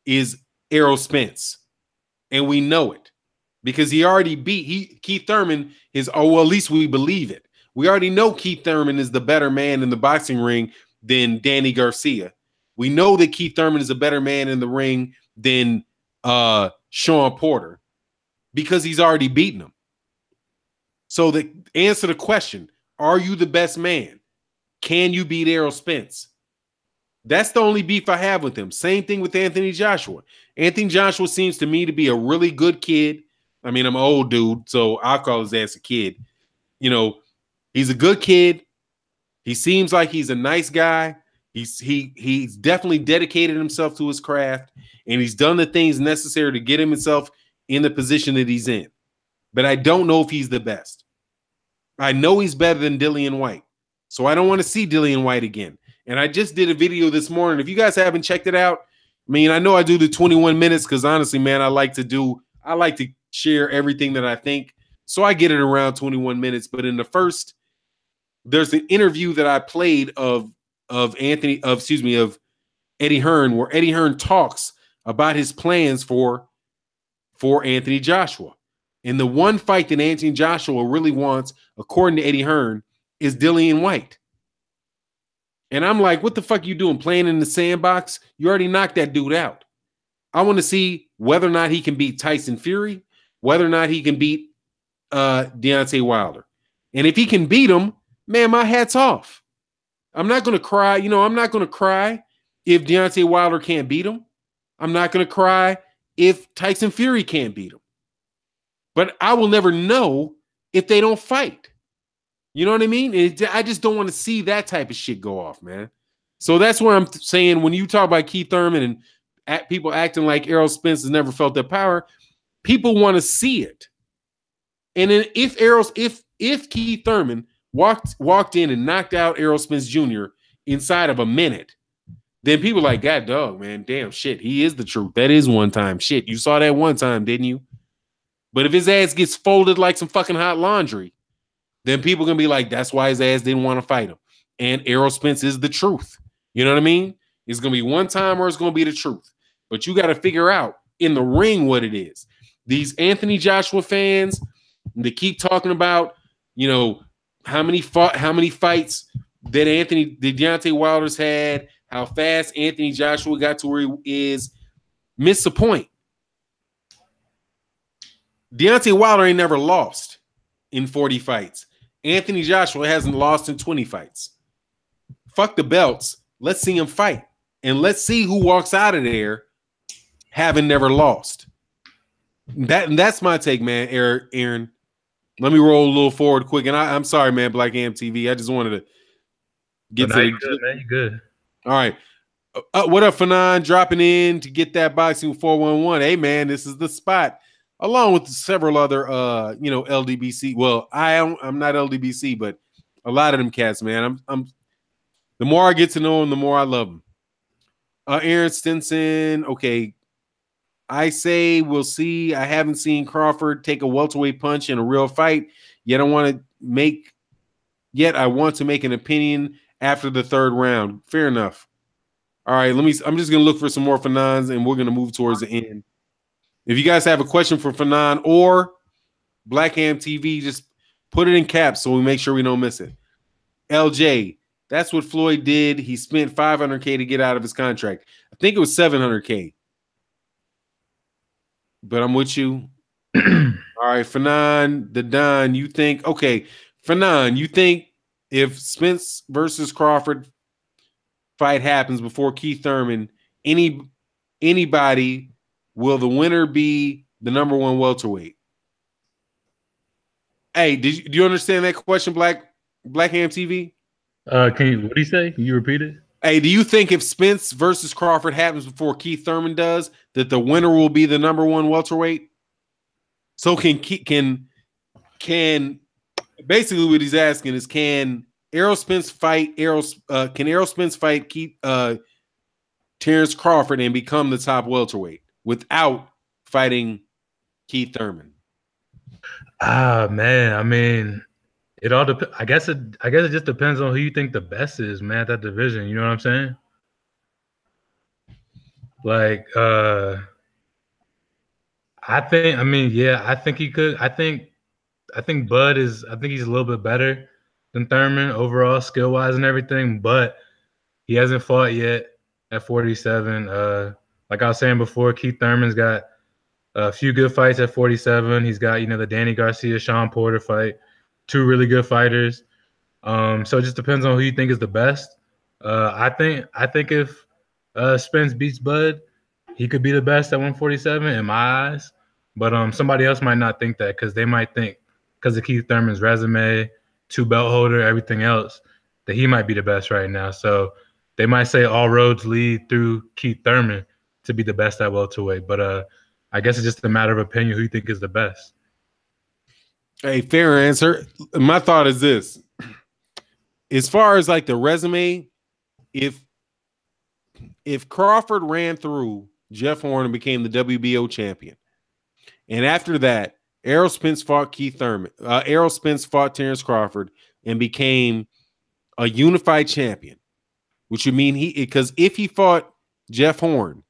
A: is Errol Spence. And we know it. Because he already beat Keith Thurman at least we believe it. We already know Keith Thurman is the better man in the boxing ring than Danny Garcia. We know that Keith Thurman is a better man in the ring than Sean Porter because he's already beaten him. So the answer to the question, are you the best man? Can you beat Errol Spence? That's the only beef I have with him. Same thing with Anthony Joshua. Anthony Joshua seems to me to be a really good kid. I mean, I'm an old dude, so I'll call his ass a kid. He's a good kid. He seems like he's a nice guy. He's definitely dedicated himself to his craft, and he's done the things necessary to get himself in the position that he's in. But I don't know if he's the best. I know he's better than Dillian White, so I don't want to see Dillian White again. And I just did a video this morning. If you guys haven't checked it out, I mean, I know I do the 21 minutes because honestly, man, I like to share everything that I think. So I get it around 21 minutes. But in the first, there's an interview that I played of Eddie Hearn, where Eddie Hearn talks about his plans for Anthony Joshua. And the one fight that Anthony Joshua really wants, according to Eddie Hearn, is Dillian White. And I'm like, what the fuck you doing playing in the sandbox? You already knocked that dude out. I want to see whether or not he can beat Tyson Fury, whether or not he can beat Deontay Wilder. And if he can beat him, man, my hat's off. I'm not going to cry. I'm not going to cry if Deontay Wilder can't beat him. I'm not going to cry if Tyson Fury can't beat him. But I will never know if they don't fight. You know what I mean? I just don't want to see that type of shit go off, man. So that's where I'm saying when you talk about Keith Thurman and people acting like Errol Spence has never felt that power, people want to see it. And then if Keith Thurman walked in and knocked out Errol Spence Jr. inside of a minute, then people like, God dog, man, damn shit, he is the truth. That is one time shit. You saw that one time, didn't you? But if his ass gets folded like some fucking hot laundry, then people are going to be like, that's why his ass didn't want to fight him. And Errol Spence is the truth. You know what I mean? It's going to be one time or it's going to be the truth. But you got to figure out in the ring what it is. These Anthony Joshua fans, they keep talking about, how many fights that Deontay Wilder's had, how fast Anthony Joshua got to where he is. Miss the point. Deontay Wilder ain't never lost in 40 fights. Anthony Joshua hasn't lost in 20 fights. Fuck the belts. Let's see him fight. And let's see who walks out of there having never lost. That's my take, man. Aaron, let me roll a little forward quick. And I'm sorry, man, Black Am TV. I just wanted to get to
C: you good, man. You good.
A: All right. What up, Fanon? Dropping in to get that boxing 411. Hey, man, this is the spot. Along with several other, LDBC. Well, I'm not LDBC, but a lot of them cats, man. I'm. The more I get to know them, the more I love them. Aaron Stinson. Okay, I say we'll see. I haven't seen Crawford take a welterweight punch in a real fight yet. I want to make an opinion after the third round. Fair enough. All right, I'm just gonna look for some more Fanons, and we're gonna move towards the end. If you guys have a question for Fanon or Black Am TV, just put it in caps so we make sure we don't miss it. LJ, that's what Floyd did. He spent $500K to get out of his contract. I think it was $700K. But I'm with you. All right, Fanon, the Don, you think Fanon, you think if Spence versus Crawford fight happens before Keith Thurman, anybody, will the winner be the number one welterweight? Hey, do you understand that question, Black Ham TV?
C: What do you say? Can you repeat it?
A: Hey, do you think if Spence versus Crawford happens before Keith Thurman does, that the winner will be the number one welterweight? So can basically what he's asking is, can Errol Spence fight Keith Terrence Crawford and become the top welterweight without fighting Keith Thurman?
C: Man, I mean, it all depends. I guess it just depends on who you think the best is, man, at that division. You know what I'm saying? Like, I think he could. I think Bud is. I think he's a little bit better than Thurman overall, skill wise and everything. But he hasn't fought yet at 47. Like I was saying before, Keith Thurman's got a few good fights at 47. He's got the Danny Garcia, Sean Porter fight. 2 really good fighters. So it just depends on who you think is the best. I think if Spence beats Bud, he could be the best at 147 in my eyes. But somebody else might not think that, because they might think, because of Keith Thurman's resume, 2 belt holder, everything else, that he might be the best right now. So they might say all roads lead through Keith Thurman to be the best at welterweight. But I guess it's just a matter of opinion who you think is the best.
A: Hey, fair answer. My thought is this. As far as like the resume, if Crawford ran through Jeff Horn and became the WBO champion, and after that, Errol Spence fought Keith Thurman, Errol Spence fought Terrence Crawford and became a unified champion, which would mean because if he fought Jeff Horn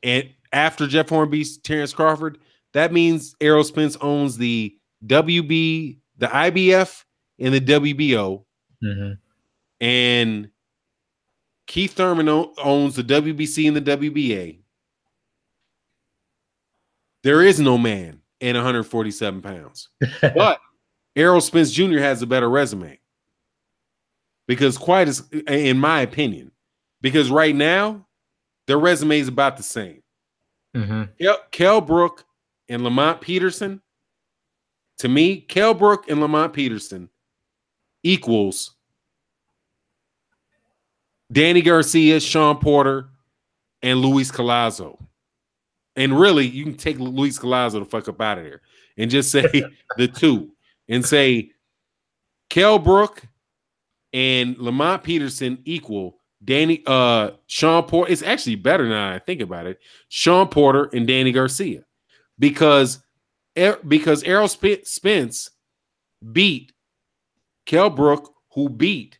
A: and after Jeff Horn beats Terrence Crawford, that means Errol Spence owns the WB, the IBF, and the WBO.
C: Mm-hmm.
A: And Keith Thurman owns the WBC and the WBA. There is no man in 147 pounds. But Errol Spence Jr. has a better resume. Because in my opinion, because right now, their resume is about the same.
C: Mm-hmm.
A: Kell Brook and Lamont Peterson, to me, Kell Brook and Lamont Peterson equals Danny Garcia, Sean Porter, and Luis Collazo. And really, you can take Luis Collazo the fuck up out of there and just say the two and say Kell Brook and Lamont Peterson equal Sean Porter. It's actually better now I think about it. Sean Porter and Danny Garcia, because Errol Spence beat Kell Brook, who beat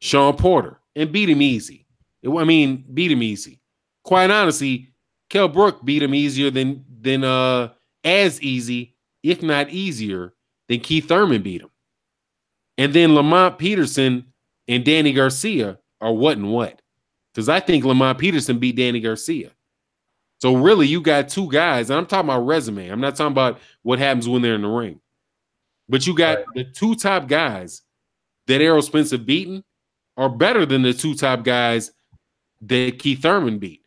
A: Sean Porter and beat him easy. Beat him easy. Quite honestly, Kell Brook beat him easier than as easy, if not easier, than Keith Thurman beat him. And then Lamont Peterson and Danny Garcia are what and what. Because I think Lamont Peterson beat Danny Garcia. So really, you got 2 guys, and I'm talking about resume. I'm not talking about what happens when they're in the ring. But you got the 2 top guys that Errol Spence have beaten are better than the 2 top guys that Keith Thurman beat.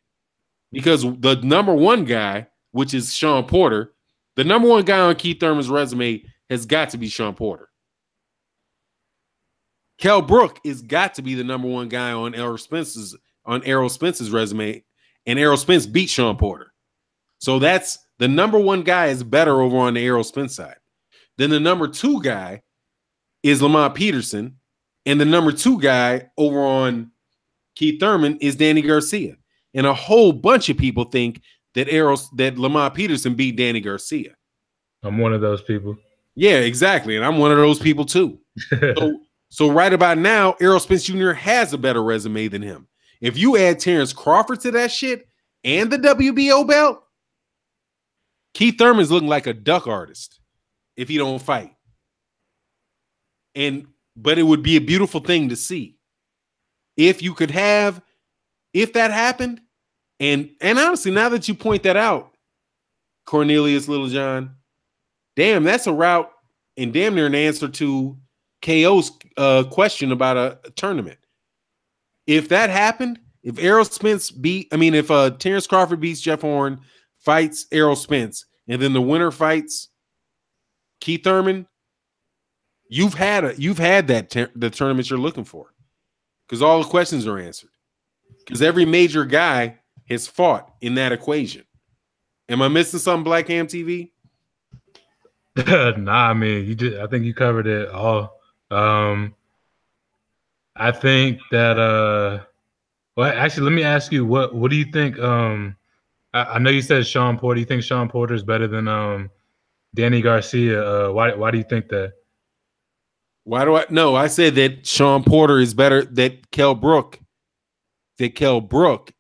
A: Because the number one guy, which is Sean Porter, the number one guy on Keith Thurman's resume has got to be Sean Porter. Kell Brook has got to be the number one guy on Errol Spence's resume, and Errol Spence beat Sean Porter. So that's the number one guy is better over on the Errol Spence side. Then the number two guy is Lamont Peterson, and the number two guy over on Keith Thurman is Danny Garcia. And a whole bunch of people think that Lamont Peterson beat Danny Garcia.
C: I'm one of those people.
A: Yeah, exactly. And I'm one of those people too. So right about now, Errol Spence Jr. has a better resume than him. If you add Terrence Crawford to that shit and the WBO belt, Keith Thurman's looking like a duck artist if he don't fight. But it would be a beautiful thing to see. If that happened, and honestly, now that you point that out, Cornelius Littlejohn, damn, that's a route and damn near an answer to KO's question about a tournament. If that happened, if Terrence Crawford beats Jeff Horn, fights Errol Spence, and then the winner fights Keith Thurman, you've had the tournament you're looking for, because all the questions are answered. Because every major guy has fought in that equation. Am I missing something, Black Ham TV?
C: Nah, I mean, I think you covered it all. I think that well, actually, let me ask you, what do you think? I know you said Sean Porter. Do you think Sean Porter is better than Danny Garcia? Why do you think that?
A: Why do I? No, I said that Sean Porter is better. That Kell Brook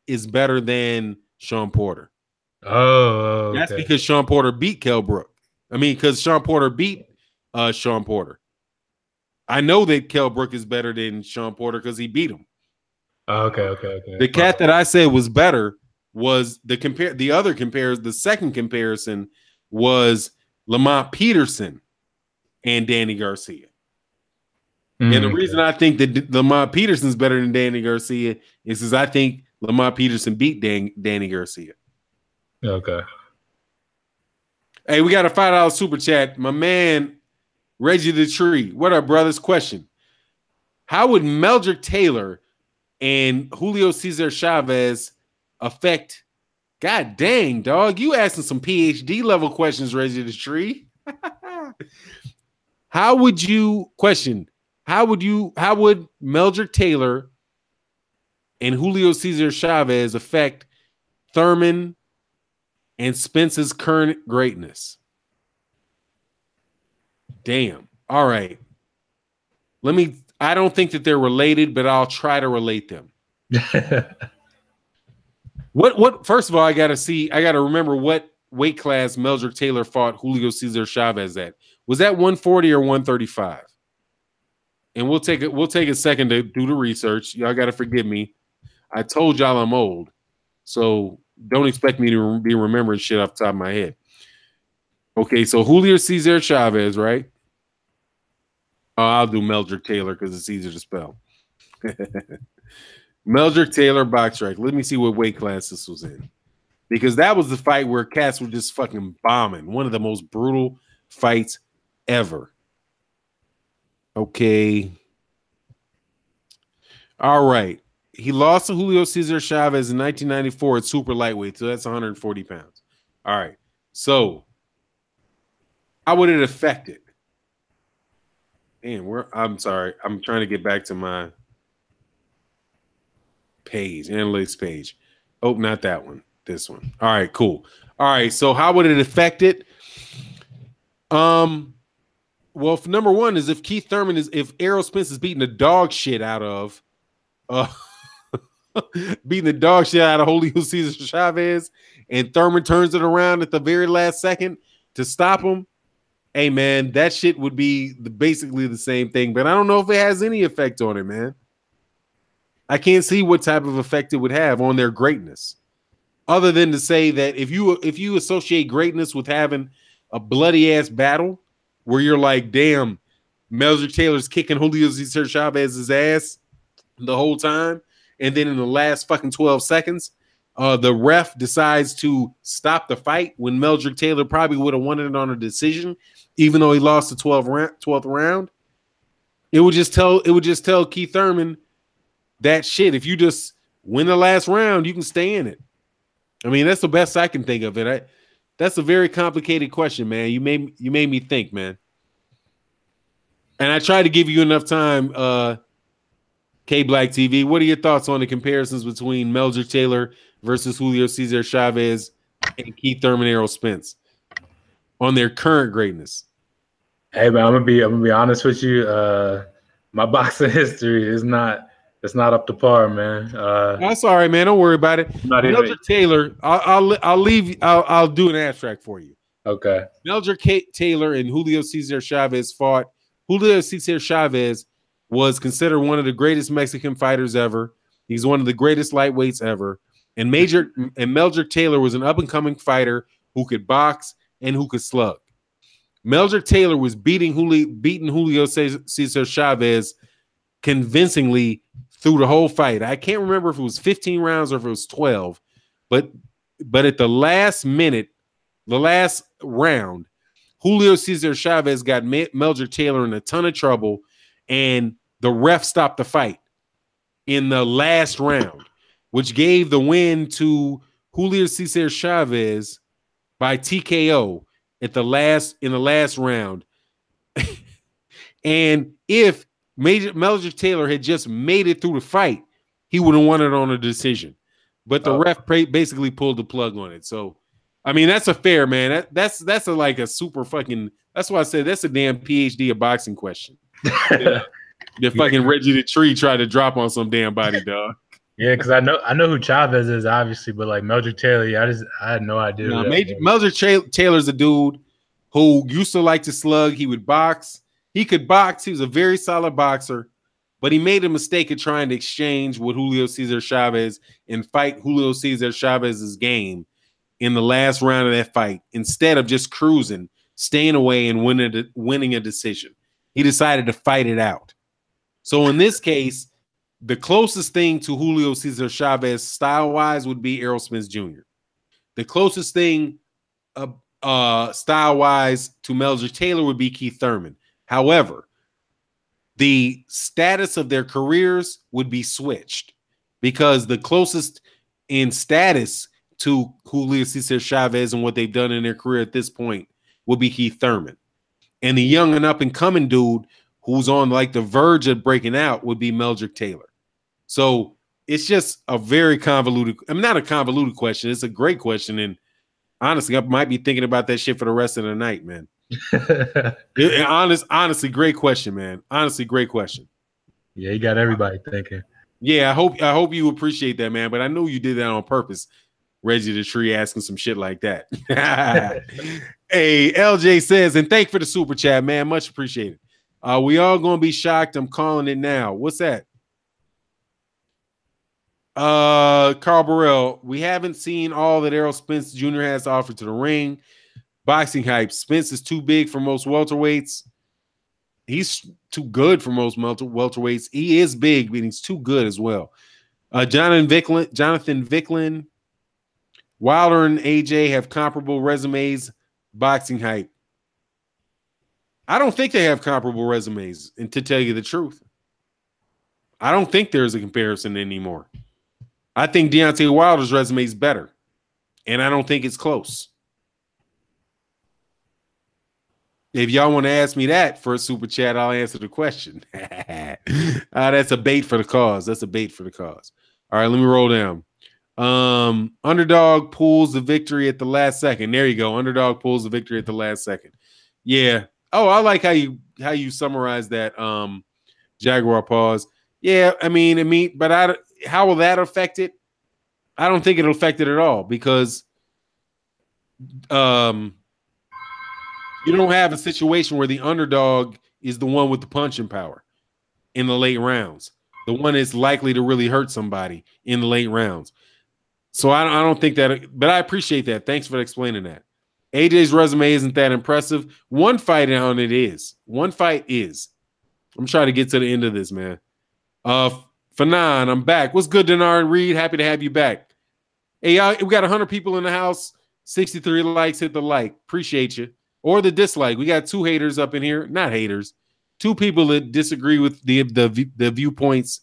A: is better than Sean Porter.
C: Oh, okay.
A: That's because Sean Porter beat Kell Brook. I mean, because Sean Porter beat Sean Porter. I know that Kell Brook is better than Sean Porter because he beat him.
C: Okay.
A: The cat that I said was better was the second comparison was Lamont Peterson and Danny Garcia. And the reason I think that Lamont Peterson's better than Danny Garcia is because I think Lamont Peterson beat Danny Garcia.
C: Okay.
A: Hey, we got a $5 super chat. My man, Reggie the Tree. What up, brothers? Question. How would Meldrick Taylor and Julio Cesar Chavez affect? God dang, dog. You asking some PhD level questions, Reggie the Tree. How would Meldrick Taylor and Julio Cesar Chavez affect Thurman and Spence's current greatness? Damn. All right. I don't think that they're related, but I'll try to relate them. First of all, I gotta remember what weight class Meldrick Taylor fought Julio Cesar Chavez at. Was that 140 or 135? And we'll take a second to do the research. Y'all gotta forgive me. I told y'all I'm old, so don't expect me to be remembering shit off the top of my head. Okay, so Julio Cesar Chavez, right? Oh, I'll do Meldrick Taylor because it's easier to spell. Meldrick Taylor box strike. Let me see what weight class this was in. Because that was the fight where cats were just fucking bombing. One of the most brutal fights ever. Okay. All right. He lost to Julio Cesar Chavez in 1994 at super lightweight, so that's 140 pounds. All right. So, how would it affect it? Man, I'm sorry. I'm trying to get back to my page, analytics page. Oh, not that one. This one. All right, cool. All right, so how would it affect it? Well, number one is if Errol Spence is beating the dog shit out of Julio Cesar Chavez, and Thurman turns it around at the very last second to stop him, hey, man, that shit would be basically the same thing. But I don't know if it has any effect on it, man. I can't see what type of effect it would have on their greatness. Other than to say that if you associate greatness with having a bloody-ass battle where you're like, damn, Meldrick Taylor's kicking Julio Cesar Chavez's ass the whole time, and then in the last fucking 12 seconds, the ref decides to stop the fight when Meldrick Taylor probably would have won it on a decision, even though he lost the 12th round. It would just tell Keith Thurman that shit. If you just win the last round, you can stay in it. I mean, that's the best I can think of it. That's a very complicated question, man. You made me think, man. And I tried to give you enough time, K Black TV. What are your thoughts on the comparisons between Meldrick Taylor versus Julio Cesar Chavez and Keith Thurman, Errol Spence on their current greatness?
C: Hey man, I'm gonna be honest with you. My boxing history is not up to par, man.
A: That's all right, man. Don't worry about it. Meldrick Taylor, I'll do an abstract for you.
C: Okay.
A: Meldrick Taylor and Julio Cesar Chavez fought. Julio Cesar Chavez was considered one of the greatest Mexican fighters ever. He's one of the greatest lightweights ever. And Meldrick Taylor was an up-and-coming fighter who could box and who could slug. Meldrick Taylor was beating Julio Cesar Chavez convincingly through the whole fight. I can't remember if it was 15 rounds or if it was 12, but at the last minute, the last round, Julio Cesar Chavez got Meldrick Taylor in a ton of trouble, and the ref stopped the fight in the last round, which gave the win to Julio Cesar Chavez by TKO in the last round. And if Meldrick Taylor had just made it through the fight, he would have won it on a decision. But the ref basically pulled the plug on it. So, I mean, that's a fair, man. That's like a super fucking. That's why I said that's a damn PhD of boxing question. The fucking Reggie the Tree tried to drop on some damn body, dog.
C: Yeah, because I know who Chavez is, obviously, but like Meldrick Taylor, I had no idea.
A: No, Meldrick Taylor's a dude who used to like to slug. He would box. He could box. He was a very solid boxer, but he made a mistake of trying to exchange with Julio Cesar Chavez and fight Julio Cesar Chavez's game in the last round of that fight instead of just cruising, staying away, and winning a decision. He decided to fight it out. So in this case, the closest thing to Julio Cesar Chavez style-wise would be Errol Spence Jr. The closest thing style-wise to Meldrick Taylor would be Keith Thurman. However, the status of their careers would be switched because the closest in status to Julio Cesar Chavez and what they've done in their career at this point would be Keith Thurman. And the young and up-and-coming dude who's on like the verge of breaking out would be Meldrick Taylor. So it's just a very convoluted, I mean, not a convoluted question. It's a great question. And honestly, I might be thinking about that shit for the rest of the night, man. Honestly, great question, man. Honestly, great question.
C: Yeah, you got everybody thinking.
A: Yeah, I hope you appreciate that, man. But I know you did that on purpose. Reggie the Tree asking some shit like that. Hey, LJ says, and thank for the super chat, man. Much appreciated. We all gonna be shocked. I'm calling it now. What's that? Carl Burrell, we haven't seen all that Errol Spence Jr. has to offer to the ring. Boxing hype. Spence is too big for most welterweights. He's too good for most welterweights. He is big, but he's too good as well. Jonathan Vicklin, Wilder and AJ have comparable resumes. Boxing hype. I don't think they have comparable resumes, and to tell you the truth, I don't think there's a comparison anymore. I think Deontay Wilder's resume is better, and I don't think it's close. If y'all want to ask me that for a super chat, I'll answer the question. That's a bait for the cause. That's a bait for the cause. All right, let me roll down. Underdog pulls the victory at the last second. There you go. Underdog pulls the victory at the last second. Yeah. Oh, I like how you summarize that. Jaguar pause. Yeah, I mean, but how will that affect it? I don't think it'll affect it at all because you don't have a situation where the underdog is the one with the punching power in the late rounds. The one that's likely to really hurt somebody in the late rounds. So I don't think that, but I appreciate that. Thanks for explaining that. AJ's resume isn't that impressive. One fight on it is. One fight is. I'm trying to get to the end of this, man. Fanon, I'm back. What's good, Denard Reed? Happy to have you back. Hey, y'all, we got 100 people in the house. 63 likes. Hit the like. Appreciate you. Or the dislike. We got 2 haters up in here. Not haters. 2 people that disagree with the viewpoints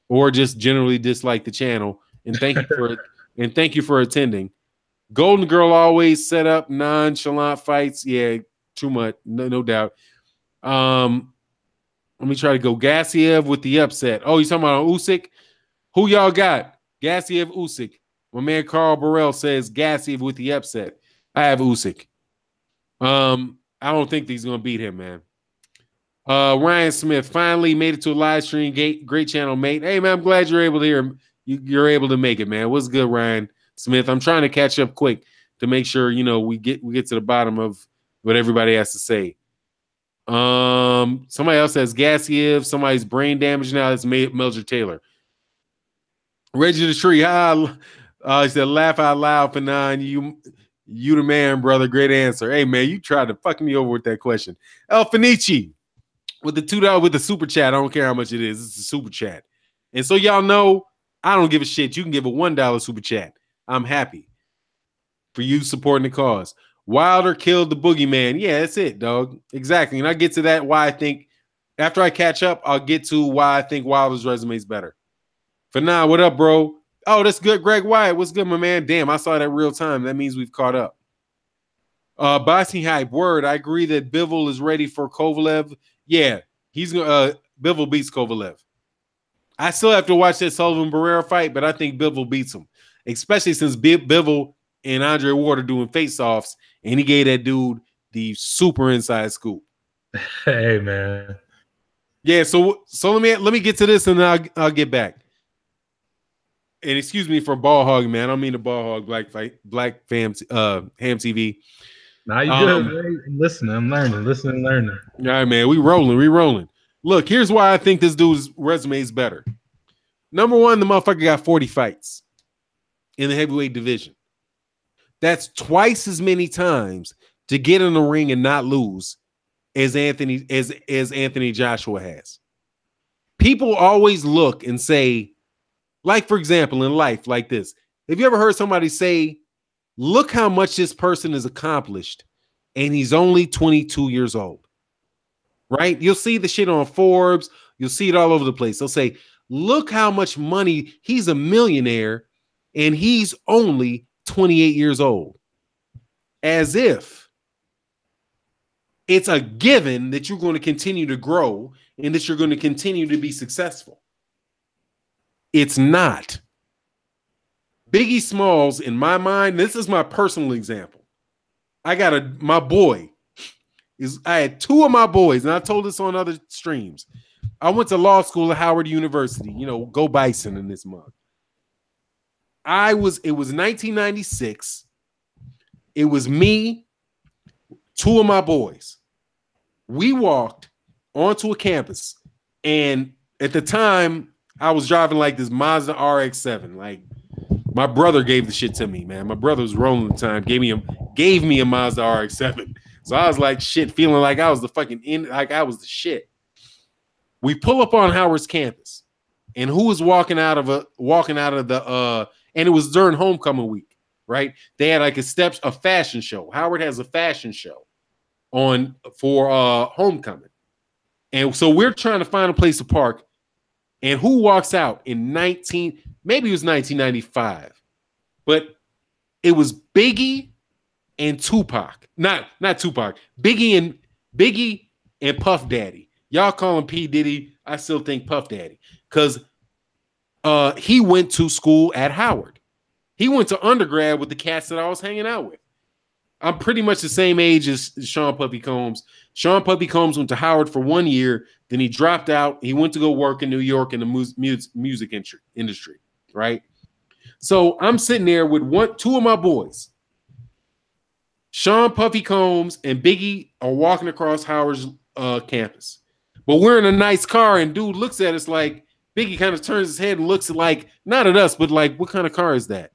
A: or just generally dislike the channel. And thank you for attending. Golden Girl always set up nonchalant fights. Yeah, too much. No doubt. Let me try to go Gassiev with the upset. Oh, you talking about Usyk? Who y'all got? Gassiev, Usyk. My man Carl Burrell says Gassiev with the upset. I have Usyk. I don't think he's gonna beat him, man. Ryan Smith finally made it to a live stream. Great channel, mate. Hey, man, I'm glad you're able to hear. You're able to make it, man. What's good, Ryan Smith? I'm trying to catch up quick to make sure we get to the bottom of what everybody has to say. Somebody else says Gassiev. Somebody's brain damage now. That's Melger Taylor. Reggie the Tree. He said, laugh out loud, Fanon. You the man, brother. Great answer. Hey, man, you tried to fuck me over with that question. El Finici with the $2 with the super chat. I don't care how much it is. It's a super chat. And so y'all know I don't give a shit. You can give a $1 super chat. I'm happy for you supporting the cause. Wilder killed the boogeyman. Yeah, that's it, dog. Exactly. And I get to that why I think after I catch up, I'll get to why I think Wilder's resume is better. For now, what up, bro? Oh, that's good. Greg Wyatt. What's good, my man? Damn, I saw that real time. That means we've caught up. Boxing hype. Word. I agree that Bivol is ready for Kovalev. Yeah, he's gonna Bivol beats Kovalev. I still have to watch that Sullivan Barrera fight, but I think Bivol beats him. Especially since Bivol and Andre Ward are doing face-offs, and he gave that dude the super inside scoop.
C: Hey, man.
A: Yeah, so let me get to this and then I'll get back. And excuse me for ball hog, man. I don't mean to ball hog Black Ham TV.
C: Nah, you good, man. Listening, I'm learning. Listening and learning.
A: All right, man. We rolling. Look, here's why I think this dude's resume is better. Number one, the motherfucker got 40 fights in the heavyweight division. That's twice as many times to get in the ring and not lose as Anthony Joshua has. People always look and say, like, for example, in life like this, have you ever heard somebody say, look how much this person has accomplished, and he's only 22 years old, right? You'll see the shit on Forbes. You'll see it all over the place. They'll say, look how much money, he's a millionaire, and he's only 28 years old. As if it's a given that you're going to continue to grow and that you're going to continue to be successful. It's not. Biggie Smalls, in my mind, this is my personal example. I had 2 of my boys, and I told this on other streams. I went to law school at Howard University, go Bison in this month. It was 1996. It was me, 2 of my boys. We walked onto a campus, and at the time, I was driving like this Mazda RX-7. Like, my brother gave the shit to me, man. My brother was rolling at the time, gave me a Mazda RX-7. So I was like, shit, feeling like I was I was the shit. We pull up on Howard's campus, and who was walking out of the and it was during homecoming week, right? They had like a fashion show. Howard has a fashion show for homecoming. And so we're trying to find a place to park. And who walks out in maybe it was 1995, but it was Biggie and Tupac. Not Tupac. Biggie and Puff Daddy. Y'all call him P. Diddy. I still think Puff Daddy. Because he went to school at Howard. He went to undergrad with the cats that I was hanging out with. I'm pretty much the same age as Sean Puffy Combs. Sean Puffy Combs went to Howard for 1 year. Then he dropped out. He went to go work in New York in the music industry, right? So I'm sitting there with 2 of my boys. Sean Puffy Combs and Biggie are walking across Howard's campus. But we're in a nice car, and dude looks at us like, Biggie kind of turns his head and looks like, not at us, but like, what kind of car is that?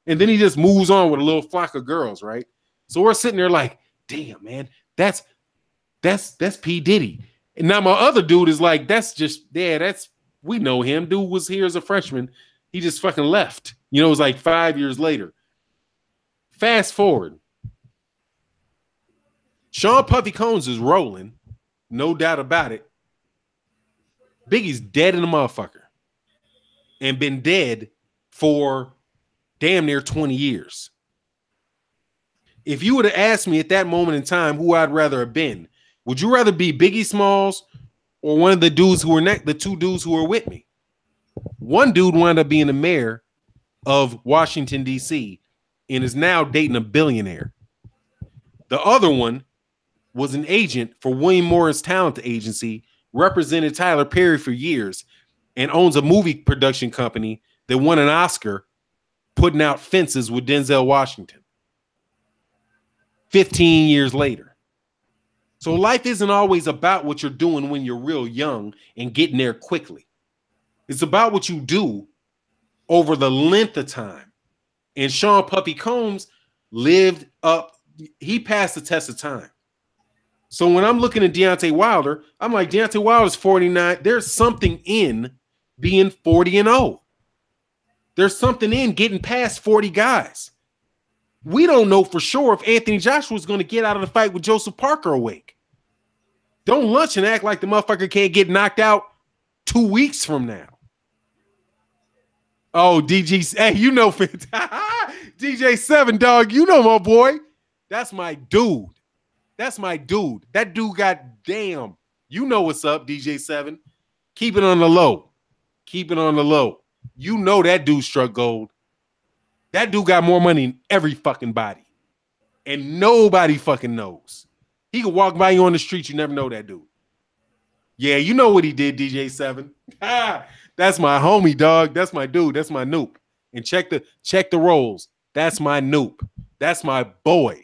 A: And then he just moves on with a little flock of girls, right? So we're sitting there like, damn, man, that's P. Diddy. And now my other dude is like, we know him. Dude was here as a freshman. He just fucking left. You know, it was like 5 years later. Fast forward. Sean Puffy Combs is rolling. No doubt about it. Biggie's dead in the motherfucker. And been dead for damn near 20 years. If you would have asked me at that moment in time who I'd rather have been, would you rather be Biggie Smalls or one of the dudes who were the two dudes who were with me? One dude wound up being the mayor of Washington, D.C. and is now dating a billionaire. The other one was an agent for William Morris Talent Agency, represented Tyler Perry for years, and owns a movie production company that won an Oscar putting out Fences with Denzel Washington. 15 years later. So life isn't always about what you're doing when you're real young and getting there quickly. It's about what you do over the length of time. And Sean Puffy Combs lived up, he passed the test of time. So when I'm looking at Deontay Wilder, I'm like, Deontay Wilder's 49. There's something in being 40-0. There's something in getting past 40 guys. We don't know for sure if Anthony Joshua is going to get out of the fight with Joseph Parker awake. Don't lunch and act like the motherfucker can't get knocked out 2 weeks from now. Oh, DG, hey, you know, DJ7, dog, you know my boy. That's my dude. That's my dude. That dude got damn. You know what's up, DJ7. Keep it on the low. Keep it on the low. You know that dude struck gold. That dude got more money than every fucking body. And nobody fucking knows. He could walk by you on the street. You never know that dude. Yeah, you know what he did, DJ7. That's my homie, dog. That's my dude. That's my noop. And check the rolls. That's my noop. That's my boy.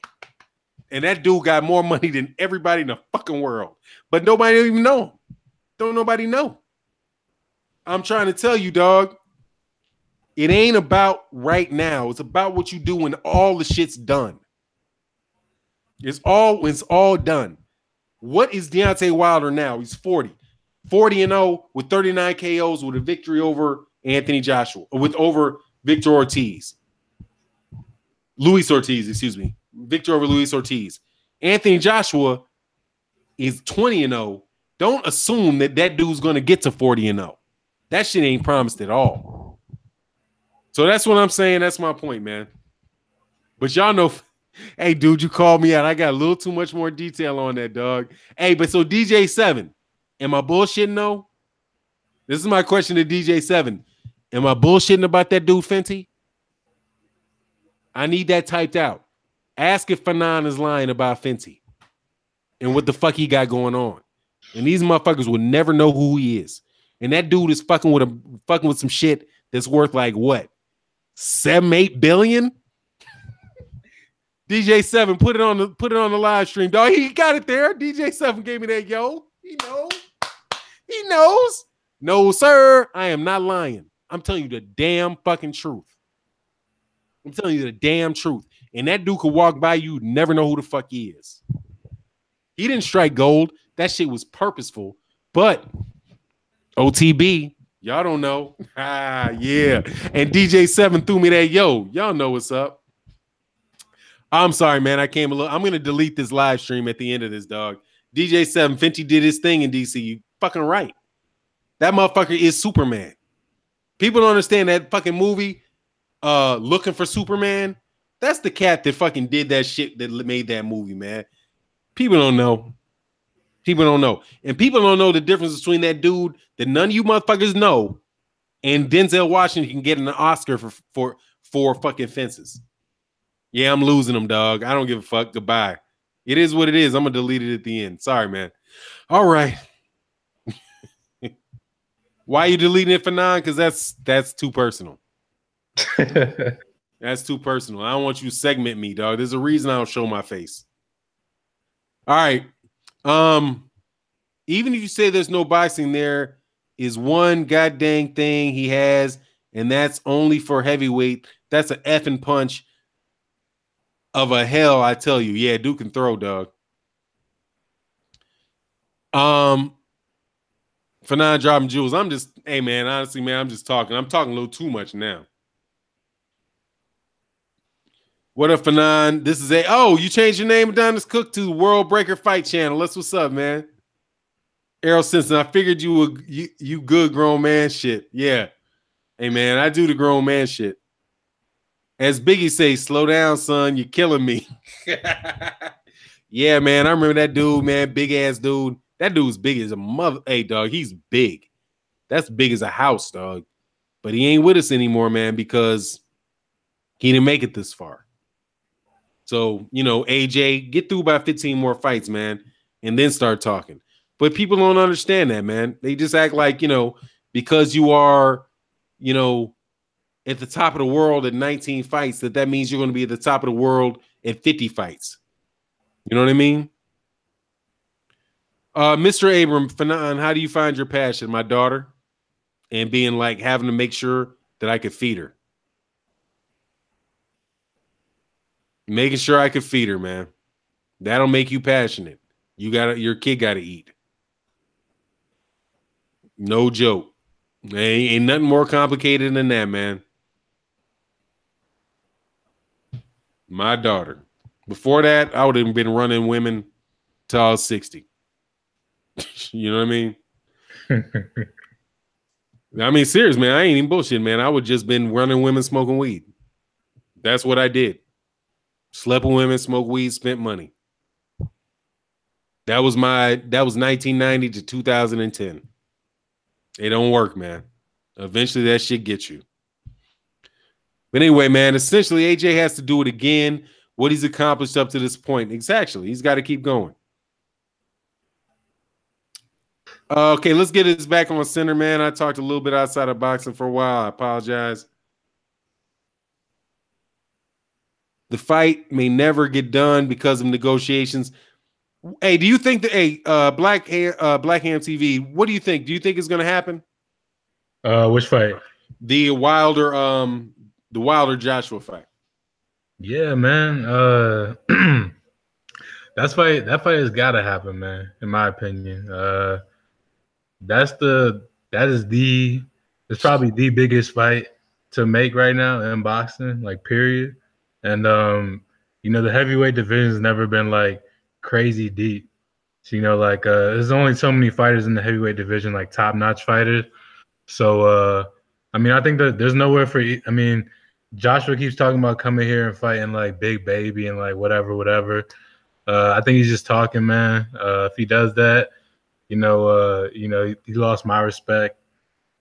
A: And that dude got more money than everybody in the fucking world. But nobody even know him. Don't nobody know. I'm trying to tell you, dog. It ain't about right now. It's about what you do when all the shit's done. It's all done. What is Deontay Wilder now? He's 40. 40-0 with 39 KOs with a victory over Anthony Joshua, over Victor Ortiz. Luis Ortiz, excuse me. Victor over Luis Ortiz. Anthony Joshua is 20-0. Don't assume that dude's going to get to 40-0. That shit ain't promised at all. So that's what I'm saying. That's my point, man. But y'all know, hey, dude, you called me out. I got a little too much more detail on that, dog. Hey, but so DJ7, am I bullshitting though? This is my question to DJ7. Am I bullshitting about that dude, Fenty? I need that typed out. Ask if Fanon is lying about Fenty and what the fuck he got going on. And these motherfuckers will never know who he is. And that dude is fucking with some shit that's worth like what? 7-8 billion? DJ7, put it on the live stream, dog. He got it there. DJ7 gave me that, yo. He knows. He knows. No, sir. I am not lying. I'm telling you the damn fucking truth. I'm telling you the damn truth. And that dude could walk by you, never know who the fuck he is. He didn't strike gold. That shit was purposeful. But OTB, y'all don't know. Yeah. And DJ7 threw me that, yo. Y'all know what's up. I'm sorry, man. I'm going to delete this live stream at the end of this, dog. DJ7, Fenty did his thing in DC. You fucking right. That motherfucker is Superman. People don't understand that fucking movie, Looking for Superman. That's the cat that fucking did that shit that made that movie, man. People don't know. People don't know. And people don't know the difference between that dude that none of you motherfuckers know and Denzel Washington can get an Oscar for fucking Fences. Yeah, I'm losing them, dog. I don't give a fuck. Goodbye. It is what it is. I'm going to delete it at the end. Sorry, man. All right. Why are you deleting it for nine? Because that's too personal. That's too personal. I don't want you to segment me, dog. There's a reason I don't show my face. All right. Even if you say there's no boxing, there is one goddamn thing he has, and that's only for heavyweight. That's an effing punch of a hell, I tell you. Yeah, dude can throw, dog. For not dropping jewels. I'm just, hey man, honestly, man, I'm just talking. I'm talking a little too much now. What up, Fanon? This is you changed your name, Adonis Cook, to World Breaker Fight Channel. That's what's up, man. Errol Simpson, I figured you good grown man shit. Yeah. Hey man, I do the grown man shit. As Biggie say, slow down, son, you're killing me. Yeah, man. I remember that dude, man, big ass dude. That dude's big as a mother. Hey, dog, he's big. That's big as a house, dog. But he ain't with us anymore, man, because he didn't make it this far. So, AJ, get through about 15 more fights, man, and then start talking. But people don't understand that, man. They just act like, because you are, at the top of the world at 19 fights, that means you're going to be at the top of the world at 50 fights. You know what I mean? Mr. Abram, Fanon, how do you find your passion, my daughter? And being like having to make sure that I could feed her. Making sure I could feed her, man. That'll make you passionate. Your kid gotta eat. No joke. Ain't nothing more complicated than that, man. My daughter. Before that, I would have been running women till I was 60. You know what I mean? I mean, serious, man. I ain't even bullshit, man. I would just been running women smoking weed. That's what I did. Slept with women, smoked weed, spent money. That was 1990 to 2010. It don't work, man. Eventually that shit gets you. But anyway, man, essentially AJ has to do it again. What he's accomplished up to this point. Exactly. He's got to keep going. Okay, let's get this back on center, man. I talked a little bit outside of boxing for a while. I apologize. The fight may never get done because of negotiations. Hey, do you think that Black Ham TV? What do you think? Do you think it's going to happen?
C: Which fight?
A: The Wilder Joshua fight.
C: Yeah, man. That fight has got to happen, man. In my opinion, it's probably the biggest fight to make right now in boxing, like period. And the heavyweight division has never been like crazy deep. So, there's only so many fighters in the heavyweight division, like top-notch fighters. So, I think that there's nowhere for. Joshua keeps talking about coming here and fighting like Big Baby and like whatever. I think he's just talking, man. If he does that, he lost my respect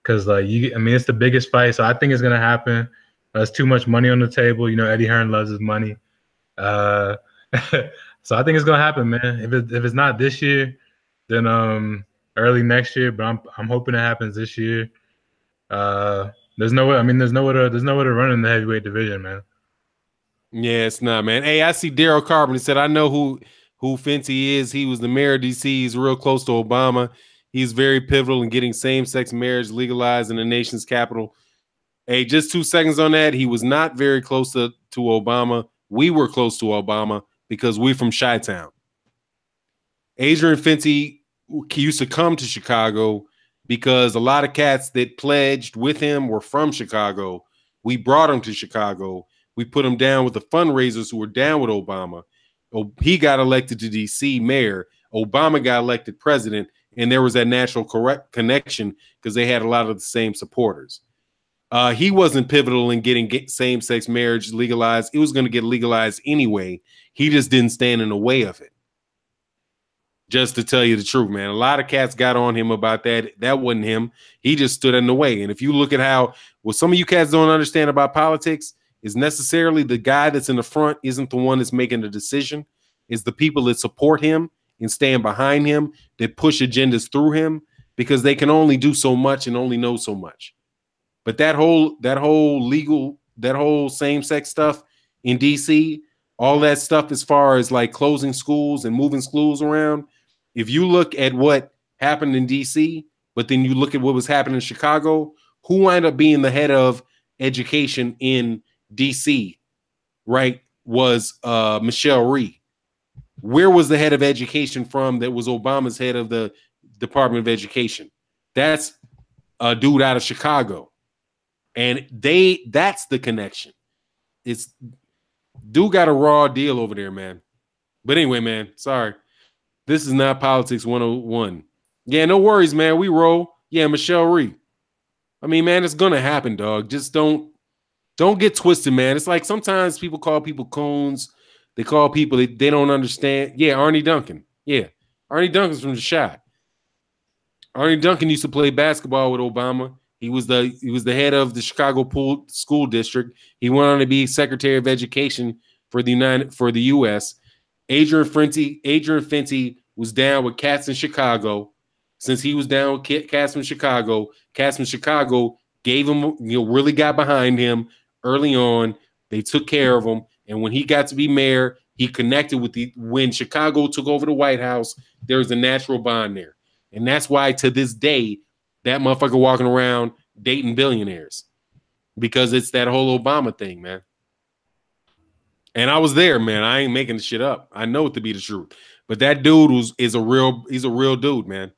C: because it's the biggest fight, so I think it's gonna happen. There's too much money on the table. Eddie Hearn loves his money. So I think it's gonna happen, man. If it's not this year, then early next year. But I'm hoping it happens this year. There's nowhere to run in the heavyweight division, man.
A: Yeah, it's not, man. Hey, I see Daryl Carbon. He said, I know who Fenty is. He was the mayor of DC. He's real close to Obama. He's very pivotal in getting same-sex marriage legalized in the nation's capital. Hey, just 2 seconds on that. He was not very close to Obama. We were close to Obama because we're from Chi-Town. Adrian Fenty used to come to Chicago because a lot of cats that pledged with him were from Chicago. We brought him to Chicago. We put him down with the fundraisers who were down with Obama. He got elected to DC mayor. Obama got elected president, and there was that natural connection because they had a lot of the same supporters. He wasn't pivotal in getting same-sex marriage legalized. It was going to get legalized anyway. He just didn't stand in the way of it. Just to tell you the truth, man. A lot of cats got on him about that. That wasn't him. He just stood in the way. And if you look at what some of you cats don't understand about politics is necessarily the guy that's in the front isn't the one that's making the decision. It's the people that support him and stand behind him that push agendas through him because they can only do so much and only know so much. But that whole same-sex stuff in DC, all that stuff as far as like closing schools and moving schools around, if you look at what happened in DC, but then you look at what was happening in Chicago, who wound up being the head of education in DC, right, was Michelle Rhee. Where was the head of education from that was Obama's head of the Department of Education? That's a dude out of Chicago. And that's the connection. It's dude got a raw deal over there, man. But anyway, man, sorry. This is not Politics 101. Yeah, no worries, man. We roll. Yeah, Michelle Rhee. I mean, man, it's gonna happen, dog. Just don't get twisted, man. It's like sometimes people call people coons. They call people they don't understand. Yeah, Arnie Duncan. Yeah, Arnie Duncan's from the Shot. Arnie Duncan used to play basketball with Obama. He was the head of the Chicago Pool School District. He went on to be Secretary of Education for the U.S. Adrian Fenty was down with cats in Chicago. Since he was down with cats from Chicago gave him, really got behind him early on. They took care of him, and when he got to be mayor, he connected with when Chicago took over the White House. There was a natural bond there, and that's why to this day that motherfucker walking around dating billionaires, because it's that whole Obama thing, man. And I was there, man. I ain't making the shit up. I know it to be the truth. But that dude he's a real dude, man.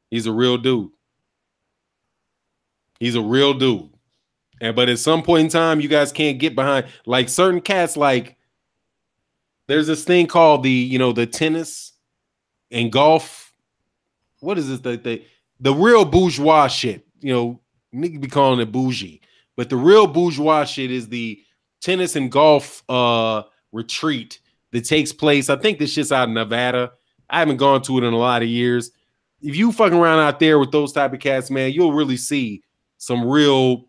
A: He's a real dude. He's a real dude. But at some point in time, you guys can't get behind like certain cats. Like there's this thing called the tennis and golf. What is this? The real bourgeois shit, nigga be calling it bougie, but the real bourgeois shit is the tennis and golf retreat that takes place. I think this shit's out in Nevada. I haven't gone to it in a lot of years. If you fucking around out there with those type of cats, man, you'll really see some real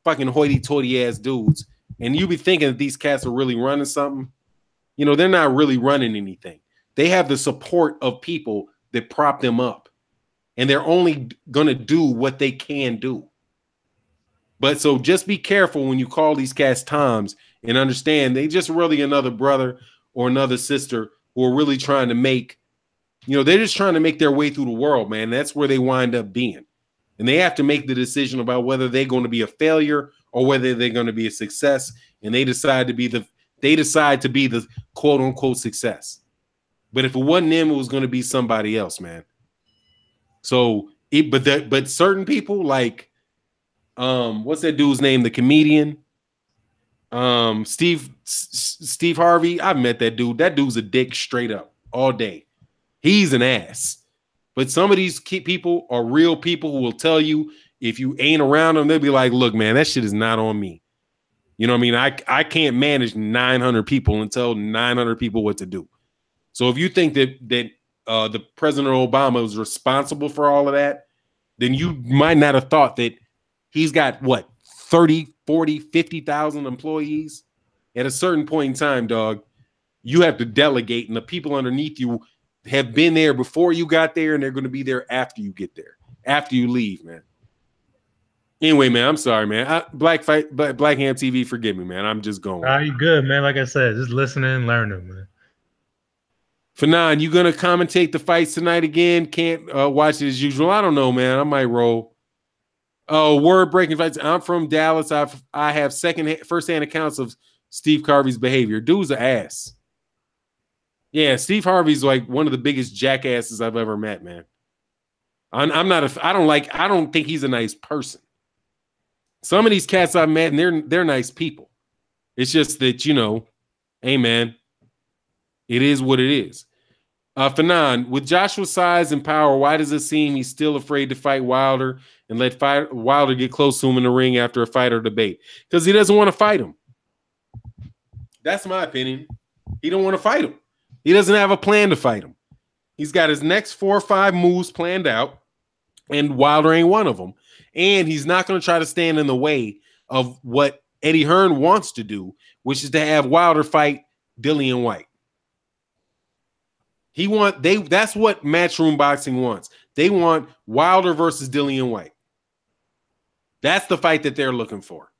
A: fucking hoity-toity ass dudes. And you be thinking that these cats are really running something. They're not really running anything. They have the support of people that prop them up. And they're only going to do what they can do. But so just be careful when you call these cats Toms and understand they just really another brother or another sister who are really trying to make, they're just trying to make their way through the world, man. That's where they wind up being. And they have to make the decision about whether they're going to be a failure or whether they're going to be a success. And they decide to be the quote unquote success. But if it wasn't them, it was going to be somebody else, man. So, but certain people like, what's that dude's name? The comedian, Steve Harvey. I've met that dude. That dude's a dick straight up all day. He's an ass. But some of these people are real people who will tell you if you ain't around them, they'll be like, look, man, that shit is not on me. You know what I mean? I can't manage 900 people and tell 900 people what to do. So if you think that the President Obama was responsible for all of that, then you might not have thought that he's got, 30, 40, 50,000 employees? At a certain point in time, dog, you have to delegate, and the people underneath you have been there before you got there, and they're going to be there after you get there, after you leave, man. Anyway, man, I'm sorry, man. Black Ham TV, forgive me, man. I'm just going.
C: You good, man. Like I said, just listening and learning, man.
A: Fanon, you gonna commentate the fights tonight again? Can't watch it as usual. I don't know, man. I might roll. Oh, word breaking fights. I'm from Dallas. I have first-hand accounts of Steve Harvey's behavior. Dude's an ass. Yeah, Steve Harvey's like one of the biggest jackasses I've ever met, man. I don't think he's a nice person. Some of these cats I've met, and they're nice people. It's just that, hey, man, it is what it is. Fanon, with Joshua's size and power, why does it seem he's still afraid to fight Wilder and let Wilder get close to him in the ring after a fight or debate? Because he doesn't want to fight him. That's my opinion. He don't want to fight him. He doesn't have a plan to fight him. He's got his next 4 or 5 moves planned out, and Wilder ain't one of them. And he's not going to try to stand in the way of what Eddie Hearn wants to do, which is to have Wilder fight Dillian White. That's what Matchroom Boxing wants. They want Wilder versus Dillian White. That's the fight that they're looking for.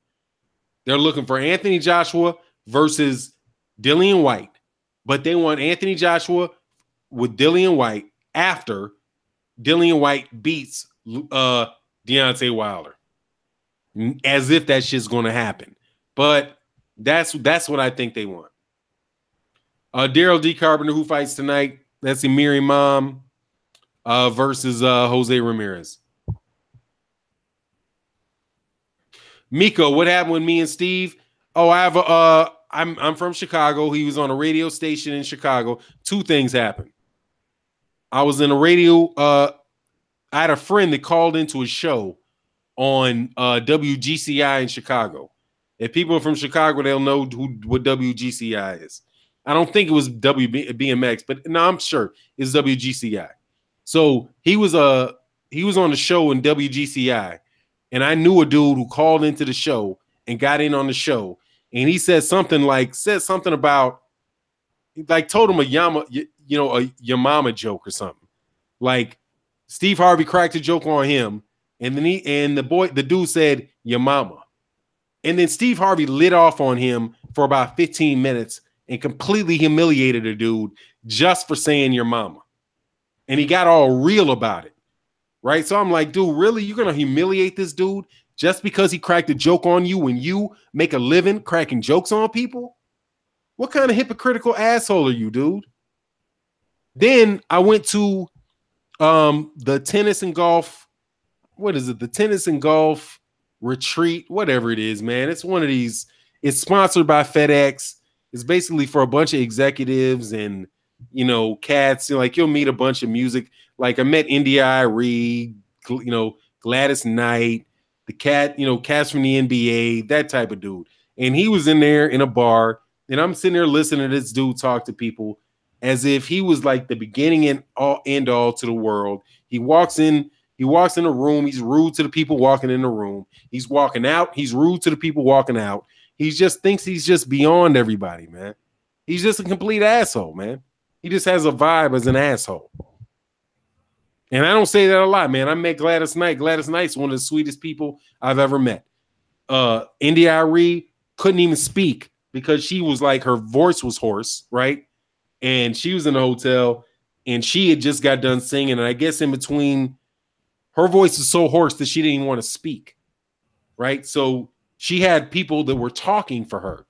A: They're looking for Anthony Joshua versus Dillian White, but they want Anthony Joshua with Dillian White after Dillian White beats Deontay Wilder, as if that shit's going to happen. But that's what I think they want. Daryl D. Carpenter, who fights tonight? That's Emiri Imam versus Jose Ramirez. Miko, what happened with me and Steve? Oh, I have I'm from Chicago. He was on a radio station in Chicago. Two things happened. I was in a radio. I had a friend that called into a show on WGCI in Chicago. If people are from Chicago, they'll know what WGCI is. I don't think it was WBMX, but no, I'm sure it's WGCI. So he was on the show in WGCI, and I knew a dude who called into the show and got in on the show, and he said something about, like, told him a your mama joke or something. Like, Steve Harvey cracked a joke on him, and then the dude said your mama, and then Steve Harvey lit off on him for about 15 minutes and completely humiliated a dude just for saying your mama, and he got all real about it. Right. So I'm like, dude, really? You're going to humiliate this dude just because he cracked a joke on you when you make a living cracking jokes on people? What kind of hypocritical asshole are you, dude? Then I went to the tennis and golf. What is it? The tennis and golf retreat, whatever it is, man. It's one of these. It's sponsored by FedEx. It's basically for a bunch of executives and, cats. Like, you'll meet a bunch of music. Like, I met India.Arie, Gladys Knight, the cat, cats from the NBA, that type of dude. And he was in there in a bar, and I'm sitting there listening to this dude talk to people as if he was like the beginning and end all to the world. He walks in a room. He's rude to the people walking in the room. He's walking out. He's rude to the people walking out. He just thinks he's just beyond everybody, man. He's just a complete asshole, man. He just has a vibe as an asshole. And I don't say that a lot, man. I met Gladys Knight. Gladys Knight's one of the sweetest people I've ever met. India.Arie couldn't even speak because she was like, her voice was hoarse, right? And she was in the hotel and she had just got done singing. And I guess in between, her voice is so hoarse that she didn't even want to speak, right? So she had people that were talking for her.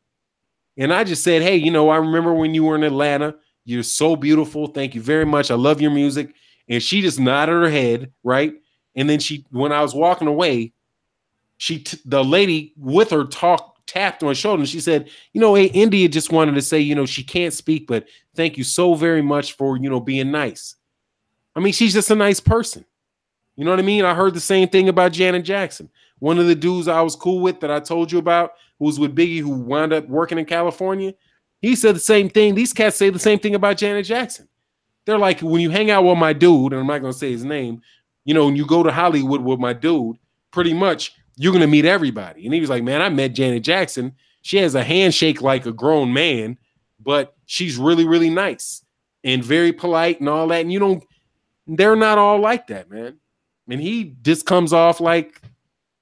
A: And I just said, hey, I remember when you were in Atlanta. You're so beautiful. Thank you very much. I love your music. And she just nodded her head, right? And then when I was walking away, the lady with her tapped on her shoulder, and she said, hey, India just wanted to say, she can't speak, but thank you so very much for, being nice. I mean, she's just a nice person. You know what I mean? I heard the same thing about Janet Jackson. One of the dudes I was cool with that I told you about, who was with Biggie, who wound up working in California, he said the same thing. These cats say the same thing about Janet Jackson. They're like, when you hang out with my dude, and I'm not going to say his name, when you go to Hollywood with my dude, pretty much you're going to meet everybody. And he was like, man, I met Janet Jackson. She has a handshake like a grown man, but she's really, really nice and very polite and all that. And they're not all like that, man. And he just comes off like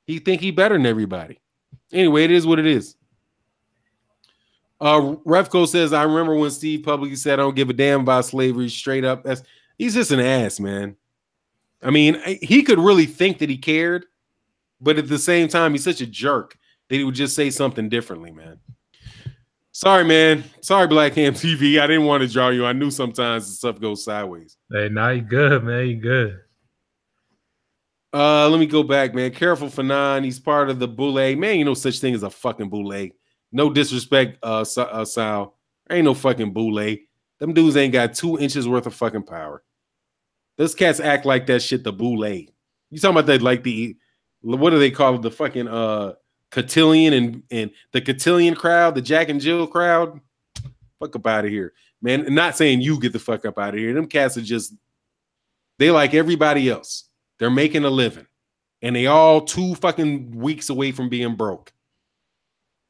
A: he think he better than everybody. Anyway, it is what it is. Refco says, I remember when Steve publicly said, I don't give a damn about slavery, straight up. He's just an ass, man. I mean, he could really think that he cared, but at the same time, he's such a jerk that he would just say something differently, man. Sorry, man. Sorry, Black Ham TV. I didn't want to draw you. I knew sometimes the stuff goes sideways.
C: Hey, now you good, man. You good.
A: Let me go back, man. Careful for Fanon. He's part of the boule. Man, no such thing as a fucking boule. No disrespect, Sal. There ain't no fucking boule. Them dudes ain't got 2 inches worth of fucking power. Those cats act like that shit the boule. You talking about that, like what do they call it? The fucking cotillion and the cotillion crowd, the Jack and Jill crowd? Fuck up out of here. Man, not saying you get the fuck up out of here. Them cats are they like everybody else. They're making a living. And they all 2 fucking weeks away from being broke.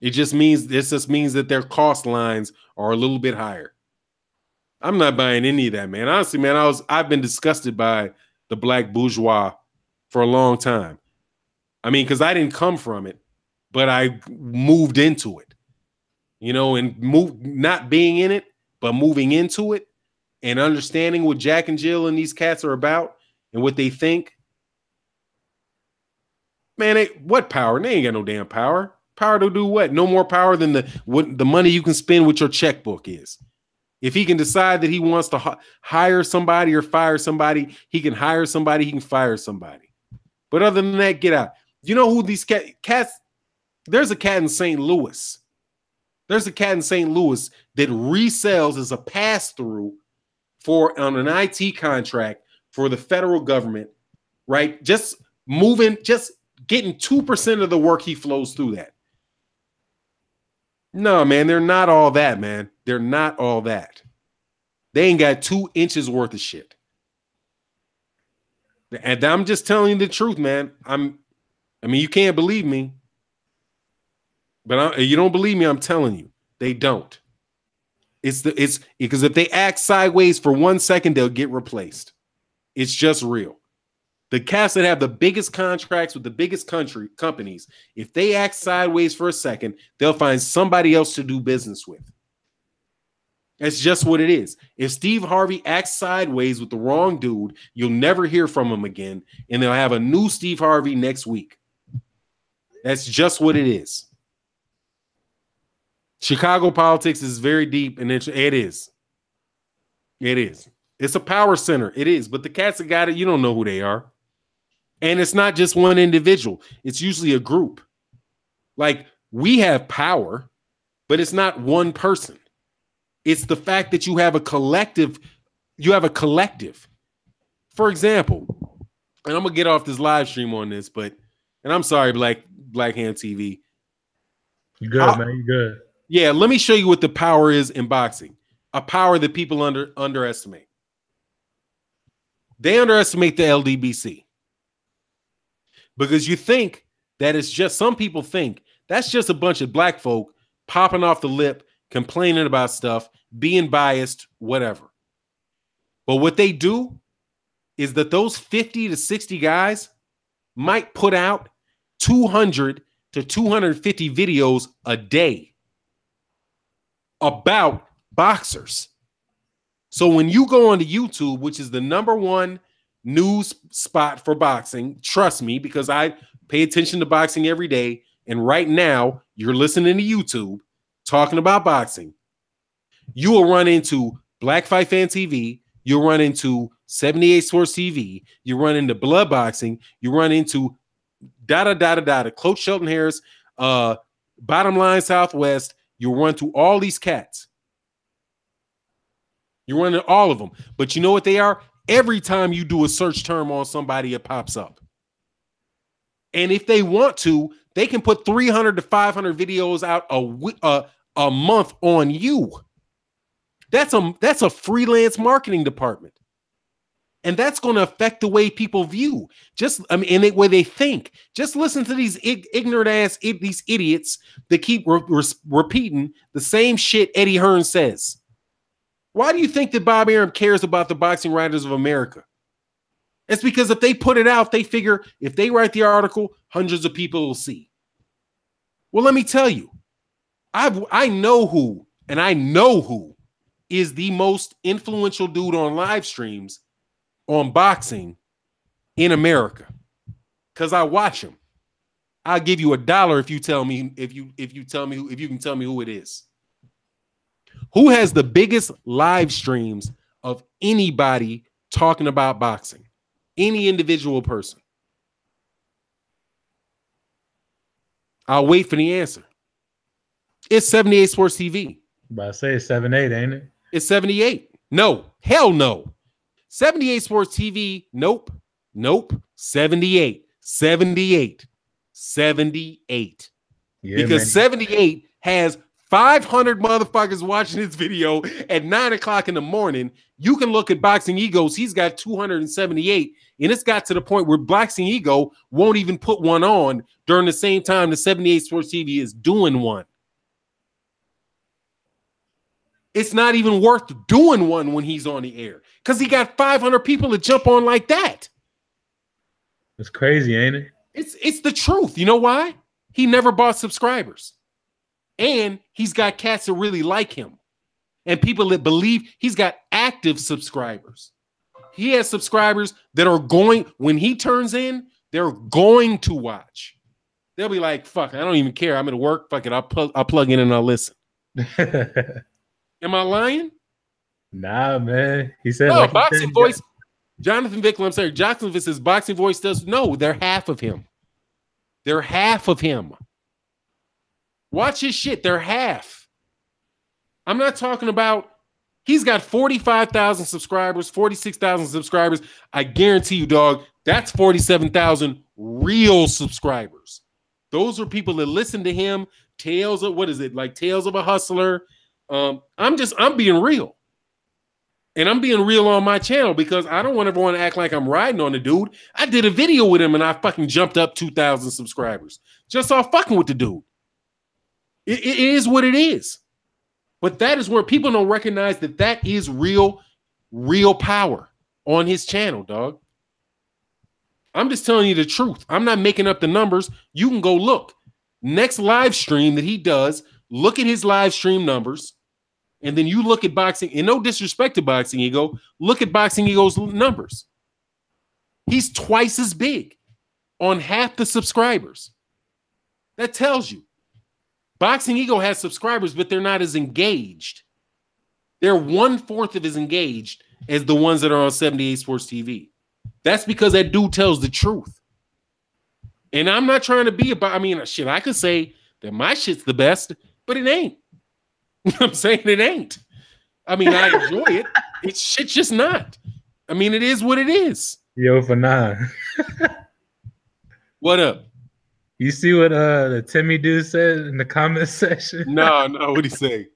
A: This just means that their cost lines are a little bit higher. I'm not buying any of that, man. Honestly, man, I've been disgusted by the black bourgeois for a long time. I mean, because I didn't come from it, but I moved into it. And not being in it, but moving into it and understanding what Jack and Jill and these cats are about and what they think. Man, what power? They ain't got no damn power. Power to do what? No more power than the money you can spend with your checkbook is. If he can decide that he wants to hire somebody or fire somebody, he can hire somebody, he can fire somebody. But other than that, get out. You know who these cats, There's a cat in St. Louis. There's a cat in St. Louis that resells as a pass-through on an IT contract for the federal government, right? Just getting 2% of the work he flows through that. No, man, they're not all that, man. They're not all that. They ain't got 2 inches worth of shit. And I'm just telling you the truth, man. I mean, you can't believe me, but you don't believe me. I'm telling you, they don't. It's because if they act sideways for 1 second, they'll get replaced. It's just real. The cats that have the biggest contracts with the biggest companies, if they act sideways for a second, they'll find somebody else to do business with. That's just what it is. If Steve Harvey acts sideways with the wrong dude, you'll never hear from him again, and they'll have a new Steve Harvey next week. That's just what it is. Chicago politics is very deep, and it is. It is. It's a power center. It is. But the cats that got it, you don't know who they are. And it's not just one individual. It's usually a group. Like, we have power, but it's not one person. It's the fact that you have a collective. You have a collective. For example, and I'm going to get off this live stream on this, and I'm sorry, Black Hand TV.
C: You good, man. You good.
A: Yeah, let me show you what the power is in boxing. A power that people underestimate. They underestimate the LDBC. Because you think that it's just, some people think that's just a bunch of black folk popping off the lip, complaining about stuff, being biased, whatever. But what they do is that those 50 to 60 guys might put out 200 to 250 videos a day about boxers. So when you go onto YouTube, which is the #1 news spot for boxing, trust me, because I pay attention to boxing every day, and right now you're listening to YouTube talking about boxing, you will run into Black Fight Fan TV, you'll run into 78 Sports TV, you run into Blood Boxing, you run into Coach Shelton Harris, Bottom Line Southwest, you run to all these cats. You run into all of them. But you know what they are? Every time you do a search term on somebody, it pops up. And if they want to, they can put 300 to 500 videos out a month on you. That's a freelance marketing department. And that's going to affect the way people view. And the way they think. Just listen to these ignorant ass, these idiots that keep repeating the same shit Eddie Hearn says. Why do you think that Bob Arum cares about the Boxing Writers of America? It's because if they put it out, they figure if they write the article, hundreds of people will see. Well, let me tell you, I know who is the most influential dude on live streams on boxing in America, because I watch him. I'll give you $1 if you tell me if you can tell me who it is. Who has the biggest live streams of anybody talking about boxing? Any individual person. I'll wait for the answer. It's 78 Sports TV.
C: But I say it's 78, ain't it?
A: It's 78. No, hell no. 78 Sports TV. Nope. 78. 78. Yeah, because man. 78 has 500 motherfuckers watching this video at 9 o'clock in the morning. You can look at Boxing Egos. He's got 278. And it's got to the point where Boxing Ego won't even put one on during the same time the 78 Sports TV is doing one. It's not even worth doing one when he's on the air because he got 500 people to jump on like that.
C: It's crazy, ain't it?
A: It's the truth. You know why? He never bought subscribers. And he's got cats that really like him. And people that believe he's got active subscribers. He has subscribers that are going, when he turns in, they're going to watch. They'll be like, fuck, I don't even care. I'm at work. Fuck it. I'll plug in and I'll listen. Am I lying?
C: Nah, man. He said,
A: no, like Boxing Voice. Jonathan Vickler, I'm sorry. Jonathan says Boxing Voice does. No, they're half of him. They're half of him. Watch his shit. They're half. I'm not talking about, he's got 45,000 subscribers, 46,000 subscribers. I guarantee you, dog, that's 47,000 real subscribers. Those are people that listen to him. Tales of, what is it? Like Tales of a Hustler. I'm being real. And I'm being real on my channel because I don't want everyone to act like I'm riding on the dude. I did a video with him and I fucking jumped up 2,000 subscribers. Just off fucking with the dude. It is what it is. But that is where people don't recognize that is real power on his channel, dog. I'm just telling you the truth. I'm not making up the numbers. You can go look. Next live stream that he does, look at his live stream numbers. And then you look at Boxing, and no disrespect to Boxing Ego, look at Boxing Ego's numbers. He's twice as big on half the subscribers. That tells you. Boxing Ego has subscribers, but they're not as engaged. They're 1/4 of as engaged as the ones that are on 78 Sports TV. That's because that dude tells the truth. And I'm not trying to be about, I mean, shit, I could say that my shit's the best, but it ain't. I'm saying it ain't. I mean, I enjoy it. Shit's just not. I mean, it is what it is.
C: Yo, for 9.
A: What up?
C: You see what the Timmy dude said in the comment section?
A: No, what'd he say?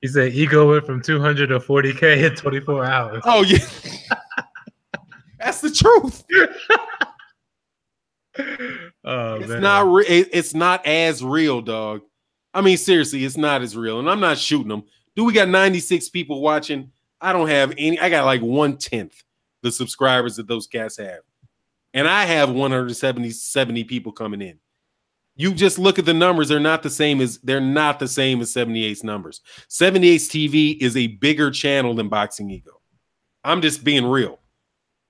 C: He said Ego went from 200 to 40K in 24 hours.
A: Oh, yeah. That's the truth.
C: Oh,
A: it's not as real, dog. I mean, seriously, it's not as real. And I'm not shooting them. Dude, we got 96 people watching. I don't have any. I got like 1/10 the subscribers that those cats have. And I have 170 people coming in. You just look at the numbers. They're not the same as 78's numbers. 78's TV is a bigger channel than Boxing Ego. I'm just being real.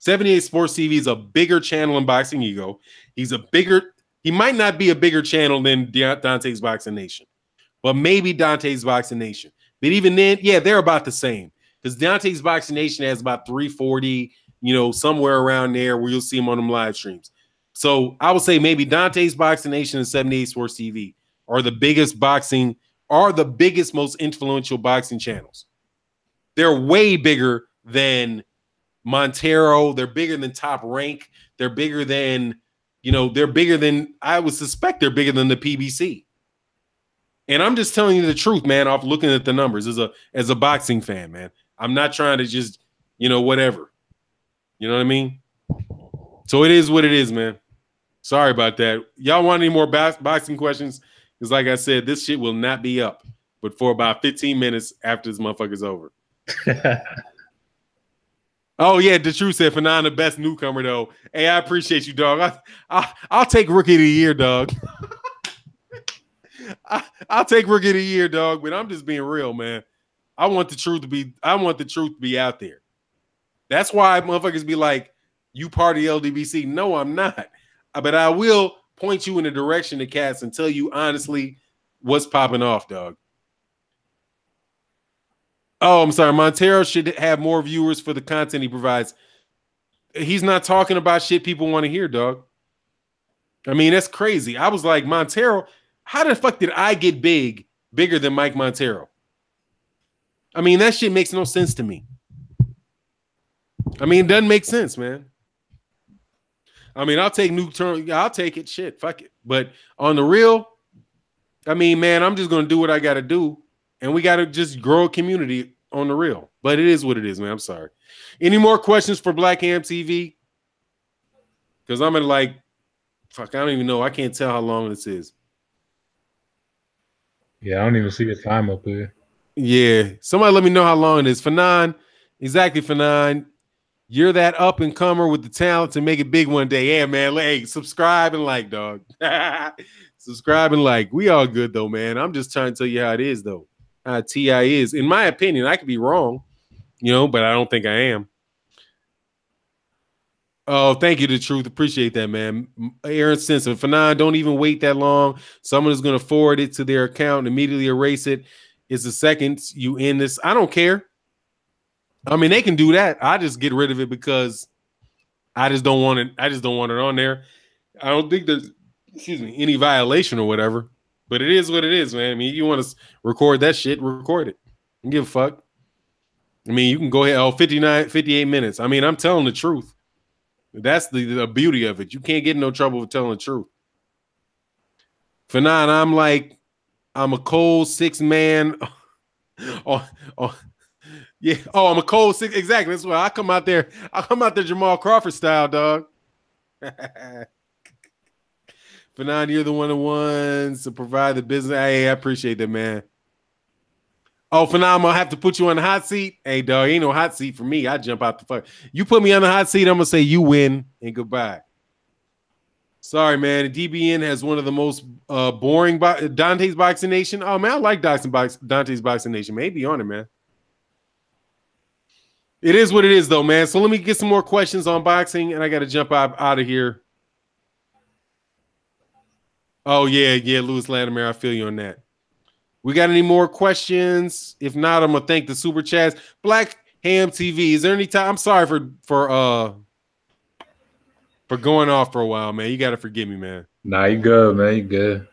A: 78 Sports TV is a bigger channel than Boxing Ego. He might not be a bigger channel than Dante's Boxing Nation, but maybe Dante's Boxing Nation. But even then, yeah, they're about the same because Dante's Boxing Nation has about 340, somewhere around there where you'll see them on them live streams. So I would say maybe Dante's Boxing Nation and 78 Sports TV are the biggest, most influential boxing channels. They're way bigger than Montero. They're bigger than Top Rank. They're bigger than, I would suspect they're bigger than the PBC. And I'm just telling you the truth, man, off looking at the numbers as a boxing fan, man. I'm not trying to just, whatever. You know what I mean? So it is what it is, man. Sorry about that. Y'all want any more boxing questions? Because like I said, this shit will not be up, but for about 15 minutes after this motherfucker's over. Oh, yeah, the truth said Fanon the best newcomer, though. Hey, I appreciate you, dog. I'll take Rookie of the Year, dog. I'll take Rookie of the Year, dog, but I'm just being real, man. I want the truth to be out there. That's why motherfuckers be like, you part of the LDBC. No, I'm not. But I will point you in the direction of cats and tell you honestly what's popping off, dog. Oh, I'm sorry. Montero should have more viewers for the content he provides. He's not talking about shit people want to hear, dog. I mean, that's crazy. I was like, Montero, how the fuck did I get bigger than Mike Montero? I mean, that shit makes no sense to me. I mean, it doesn't make sense, man. I mean, I'll take I'll take it. Shit, fuck it. But on the real, I mean, man, I'm just going to do what I got to do. And we got to just grow a community on the real. But it is what it is, man. I'm sorry. Any more questions for Black Ham TV? Because I'm in fuck, I don't even know. I can't tell how long this is.
C: Yeah, I don't even see the time up here.
A: Yeah. Somebody let me know how long it is. Fanon, exactly, Fanon. You're that up-and-comer with the talent to make it big one day. Yeah, man. Hey, subscribe and like, dog. Subscribe and like. We all good, though, man. I'm just trying to tell you how it is, though. How T.I. is. In my opinion, I could be wrong, but I don't think I am. Oh, thank you, The Truth. Appreciate that, man. Aaron Simpson. Fanon, don't even wait that long. Someone is going to forward it to their account and immediately erase it. It's the second you end this. I don't care. I mean, they can do that. I just get rid of it because I just don't want it. I just don't want it on there. I don't think there's, any violation or whatever. But it is what it is, man. I mean, you want to record that shit, record it. Don't give a fuck. I mean, you can go ahead. 58 minutes. I mean, I'm telling the truth. That's the beauty of it. You can't get in no trouble with telling the truth. For now, I'm a cold 6-man. Yeah. Oh, I'm a cold 6. Exactly. That's why I come out there Jamal Crawford style, dog. For now, you're the ones to provide the business. Hey, I appreciate that, man. Oh, for now, I'm gonna have to put you on the hot seat. Hey, dog, ain't no hot seat for me. I jump out the fuck. You put me on the hot seat, I'm gonna say you win and goodbye. Sorry, man. DBN has one of the most boring Dante's Boxing Nation. Oh man, I like Dante's Boxing Nation. Maybe on it, man. It is what it is, though, man. So let me get some more questions on boxing, and I got to jump out of here. Oh yeah, Louis Latimer. I feel you on that. We got any more questions? If not, I'm gonna thank the super chats. Black Ham TV. Is there any time? I'm sorry for going off for a while, man. You got to forgive me, man.
C: Nah, you good, man. You good.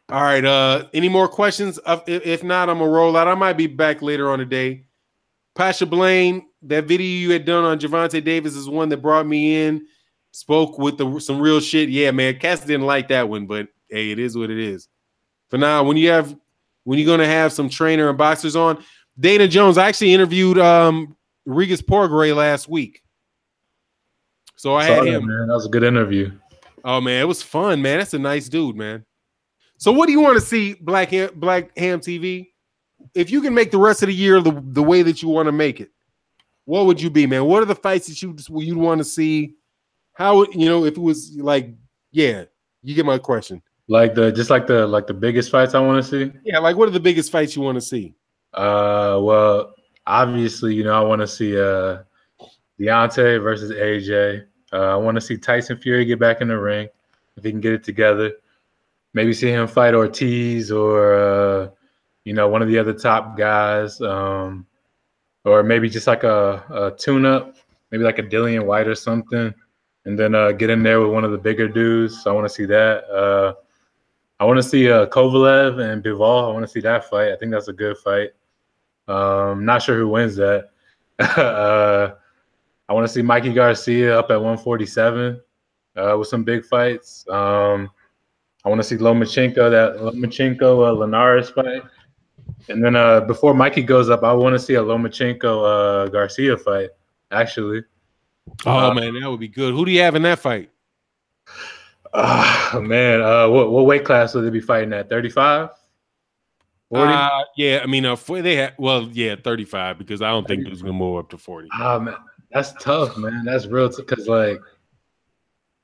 A: All right. Any more questions? If not, I'm gonna roll out. I might be back later on today. Pasha Blaine, that video you had done on Gervonta Davis is one that brought me in. Spoke with some real shit. Yeah, man. Cass didn't like that one, but hey, it is what it is. For now, when you're gonna have some trainer and boxers on, Dana Jones. I actually interviewed Regis Porgray last week. So I had him.
C: Man. That was a good interview.
A: Oh man, it was fun, man. That's a nice dude, man. So what do you want to see, Black Ham TV? If you can make the rest of the year the way that you want to make it, what would you be, man? What are the fights that you'd want to see? How if it was like, yeah, you get my question.
C: Like the biggest fights I want to see.
A: Yeah, like what are the biggest fights you want to see?
C: Well, obviously, I want to see Deontay versus AJ. I want to see Tyson Fury get back in the ring if he can get it together. Maybe see him fight Ortiz or one of the other top guys, or maybe just like a tune-up, maybe like a Dillian White or something, and then get in there with one of the bigger dudes. So I want to see that. I want to see Kovalev and Bivol. I want to see that fight. I think that's a good fight. Not sure who wins that. I want to see Mikey Garcia up at 147 with some big fights. I want to see Lomachenko Linares fight. And then before Mikey goes up, I want to see a Lomachenko Garcia fight, actually.
A: Oh, man, that would be good. Who do you have in that fight?
C: Man, what weight class would they be fighting at? 35? 40?
A: Yeah, I mean, they had 35 because I don't think it was going to move up to 40.
C: Man, that's tough, man. That's real because, like,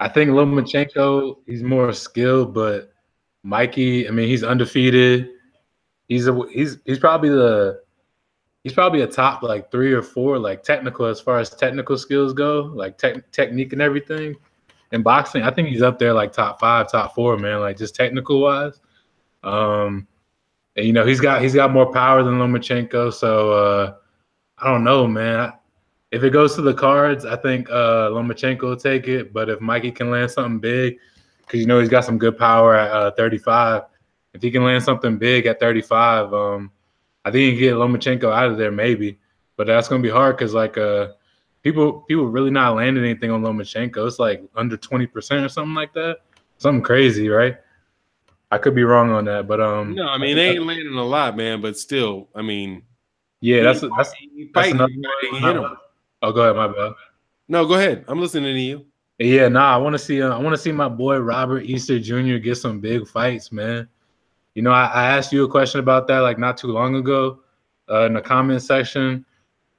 C: I think Lomachenko, he's more skilled, but Mikey, I mean, he's undefeated. He's probably a top like 3 or 4 like technical as far as technical skills go, like technique and everything. In boxing, I think he's up there like top 5, top 4, man, like just technical wise. And he's got more power than Lomachenko, so I don't know, man. If it goes to the cards, I think Lomachenko will take it. But if Mikey can land something big, because he's got some good power at 35. If he can land something big at 35, I think he can get Lomachenko out of there maybe. But that's gonna be hard because like people really not landing anything on Lomachenko. It's like under 20% or something like that. Something crazy, right? I could be wrong on that, but
A: no, I mean they ain't landing a lot, man. But still, I mean,
C: yeah, that's another. Oh, go ahead, my bad.
A: No, go ahead. I'm listening to you.
C: Yeah, I want to see my boy Robert Easter Jr. get some big fights, man. I asked you a question about that like not too long ago in the comment section.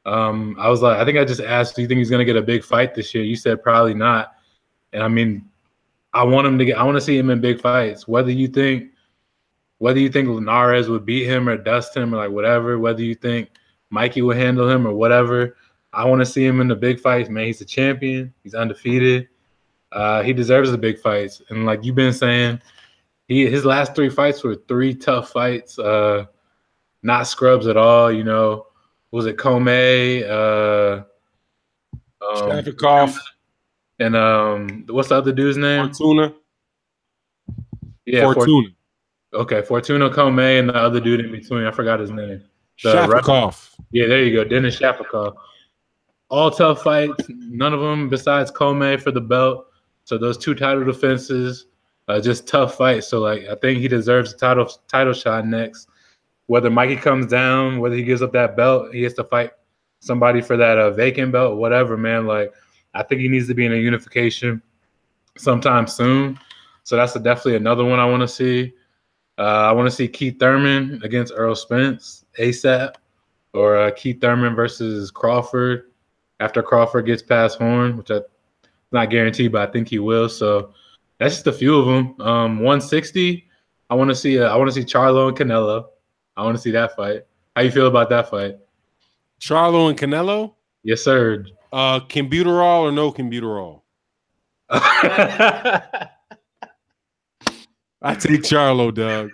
C: I was like, I think I just asked, do you think he's gonna get a big fight this year? You said probably not. And I mean, I want to see him in big fights. Whether you think Linares would beat him or dust him or like whatever, whether you think Mikey would handle him or whatever, I want to see him in the big fights, man. He's a champion. He's undefeated. He deserves the big fights. And like you've been saying, his last 3 fights were 3 tough fights, not scrubs at all. Was it Comey?
A: Shafikov.
C: And what's the other dude's name?
A: Fortuna.
C: Yeah,
A: Fortuna.
C: Okay, Fortuna Comey and the other dude in between. I forgot his name.
A: Shafikov.
C: Yeah, there you go. Dennis Shafikov. All tough fights. None of them besides Comey for the belt. So those 2 title defenses, just tough fights. So like I think he deserves a title shot next. Whether Mikey comes down, whether he gives up that belt, he has to fight somebody for that vacant belt, whatever, man. Like I think he needs to be in a unification sometime soon. So that's definitely another one I want to see. I want to see Keith Thurman against Earl Spence ASAP, or Keith Thurman versus Crawford after Crawford gets past Horn, which I'm not guaranteed, but I think he will. So that's just a few of them. 160. I want to see Charlo and Canelo. I want to see that fight. How you feel about that fight?
A: Charlo and Canelo?
C: Yes, sir.
A: Combuterol or no combuterol? I take Charlo, Doug.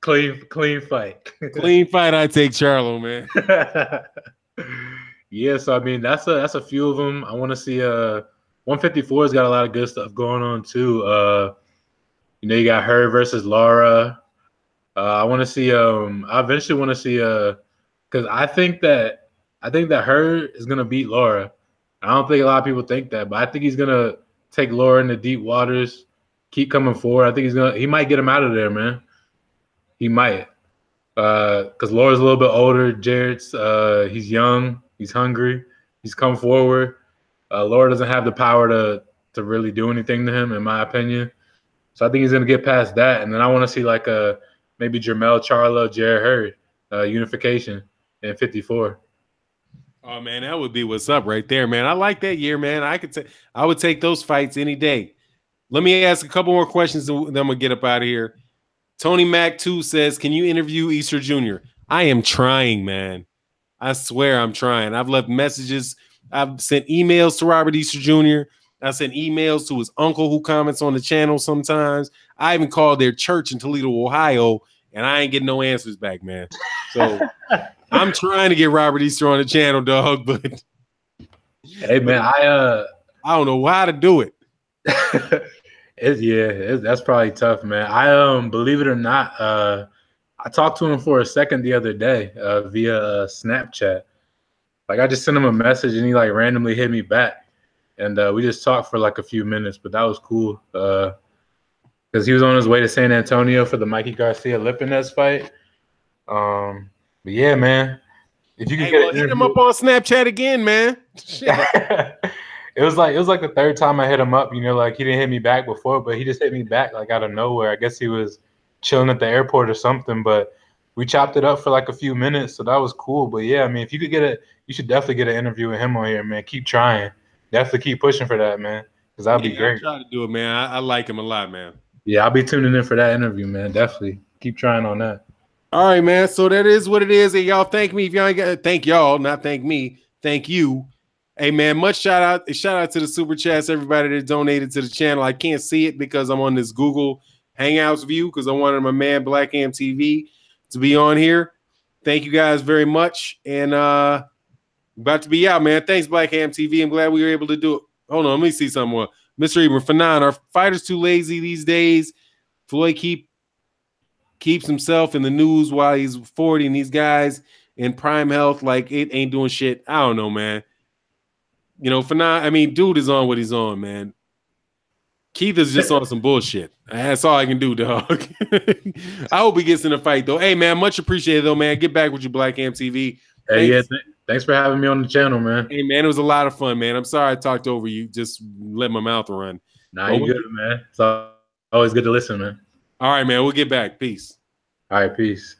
C: Clean fight.
A: Clean fight. I take Charlo, man.
C: Yeah, so I mean that's a few of them. I want to see 154's got a lot of good stuff going on too. You got her versus Laura. I want to see. I eventually want to see. Because I think that her is gonna beat Laura. I don't think a lot of people think that, but I think he's gonna take Laura into deep waters, keep coming forward. I think he might get him out of there, man. He might. Because Laura's a little bit older. Jarrett's he's young, he's hungry, he's come forward. Laura doesn't have the power to really do anything to him, in my opinion. So I think he's gonna get past that. And then I want to see like maybe Jermell Charlo, Jarrett Hurd, unification in 54.
A: Oh man, that would be what's up right there, man. I like that year, man. I would take those fights any day. Let me ask a couple more questions, then I'm gonna get up out of here. Tony Mac 2 says, "Can you interview Easter Jr.?" I am trying, man. I swear I'm trying. I've left messages. I've sent emails to Robert Easter Jr. I sent emails to his uncle who comments on the channel sometimes. I even called their church in Toledo, Ohio, and I ain't getting no answers back, man. So I'm trying to get Robert Easter on the channel, dog, but
C: hey, man,
A: I don't know how to do it.
C: That's probably tough, man. I believe it or not, I talked to him for a second the other day via Snapchat. Like I just sent him a message and he like randomly hit me back, and we just talked for like a few minutes. But that was cool because he was on his way to San Antonio for the Mikey Garcia Lipinez fight. But yeah, man, if you could
A: hit him up on Snapchat again, man.
C: It was like the third time I hit him up. Like he didn't hit me back before, but he just hit me back like out of nowhere. I guess he was chilling at the airport or something. But we chopped it up for like a few minutes, so that was cool. But yeah, I mean, if you could you should definitely get an interview with him on here, man. Keep trying, definitely keep pushing for that, man, because that'd be great.
A: I'll try to do it, man. I like him a lot, man.
C: Yeah, I'll be tuning in for that interview, man. Definitely keep trying on that.
A: All right, man. So that is what it is. Hey, y'all, thank me. If y'all ain't got, thank y'all, not thank me. Thank you. Hey, man, much shout out to the super chats, everybody that donated to the channel. I can't see it because I'm on this Google Hangouts view because I wanted my man Black Am TV to be on here. Thank you guys very much. And about to be out, man. Thanks, Black Am TV. I'm glad we were able to do it. Hold on, let me see something more. Mr. Eber, for 9, are fighters too lazy these days? Floyd keeps himself in the news while he's 40, and these guys in prime health, like it ain't doing shit. I don't know, man. For now, I mean, dude is on what he's on, man. Keith is just on some bullshit. That's all I can do, dog. I hope he gets in a fight, though. Hey, man, much appreciated, though, man. Get back with you, Black Am TV.
C: Hey, thanks for having me on the channel, man.
A: Hey, man, it was a lot of fun, man. I'm sorry I talked over you. Just let my mouth run.
C: Nah, you good, man. It's always good to listen, man.
A: All right, man. We'll get back. Peace.
C: All right, peace.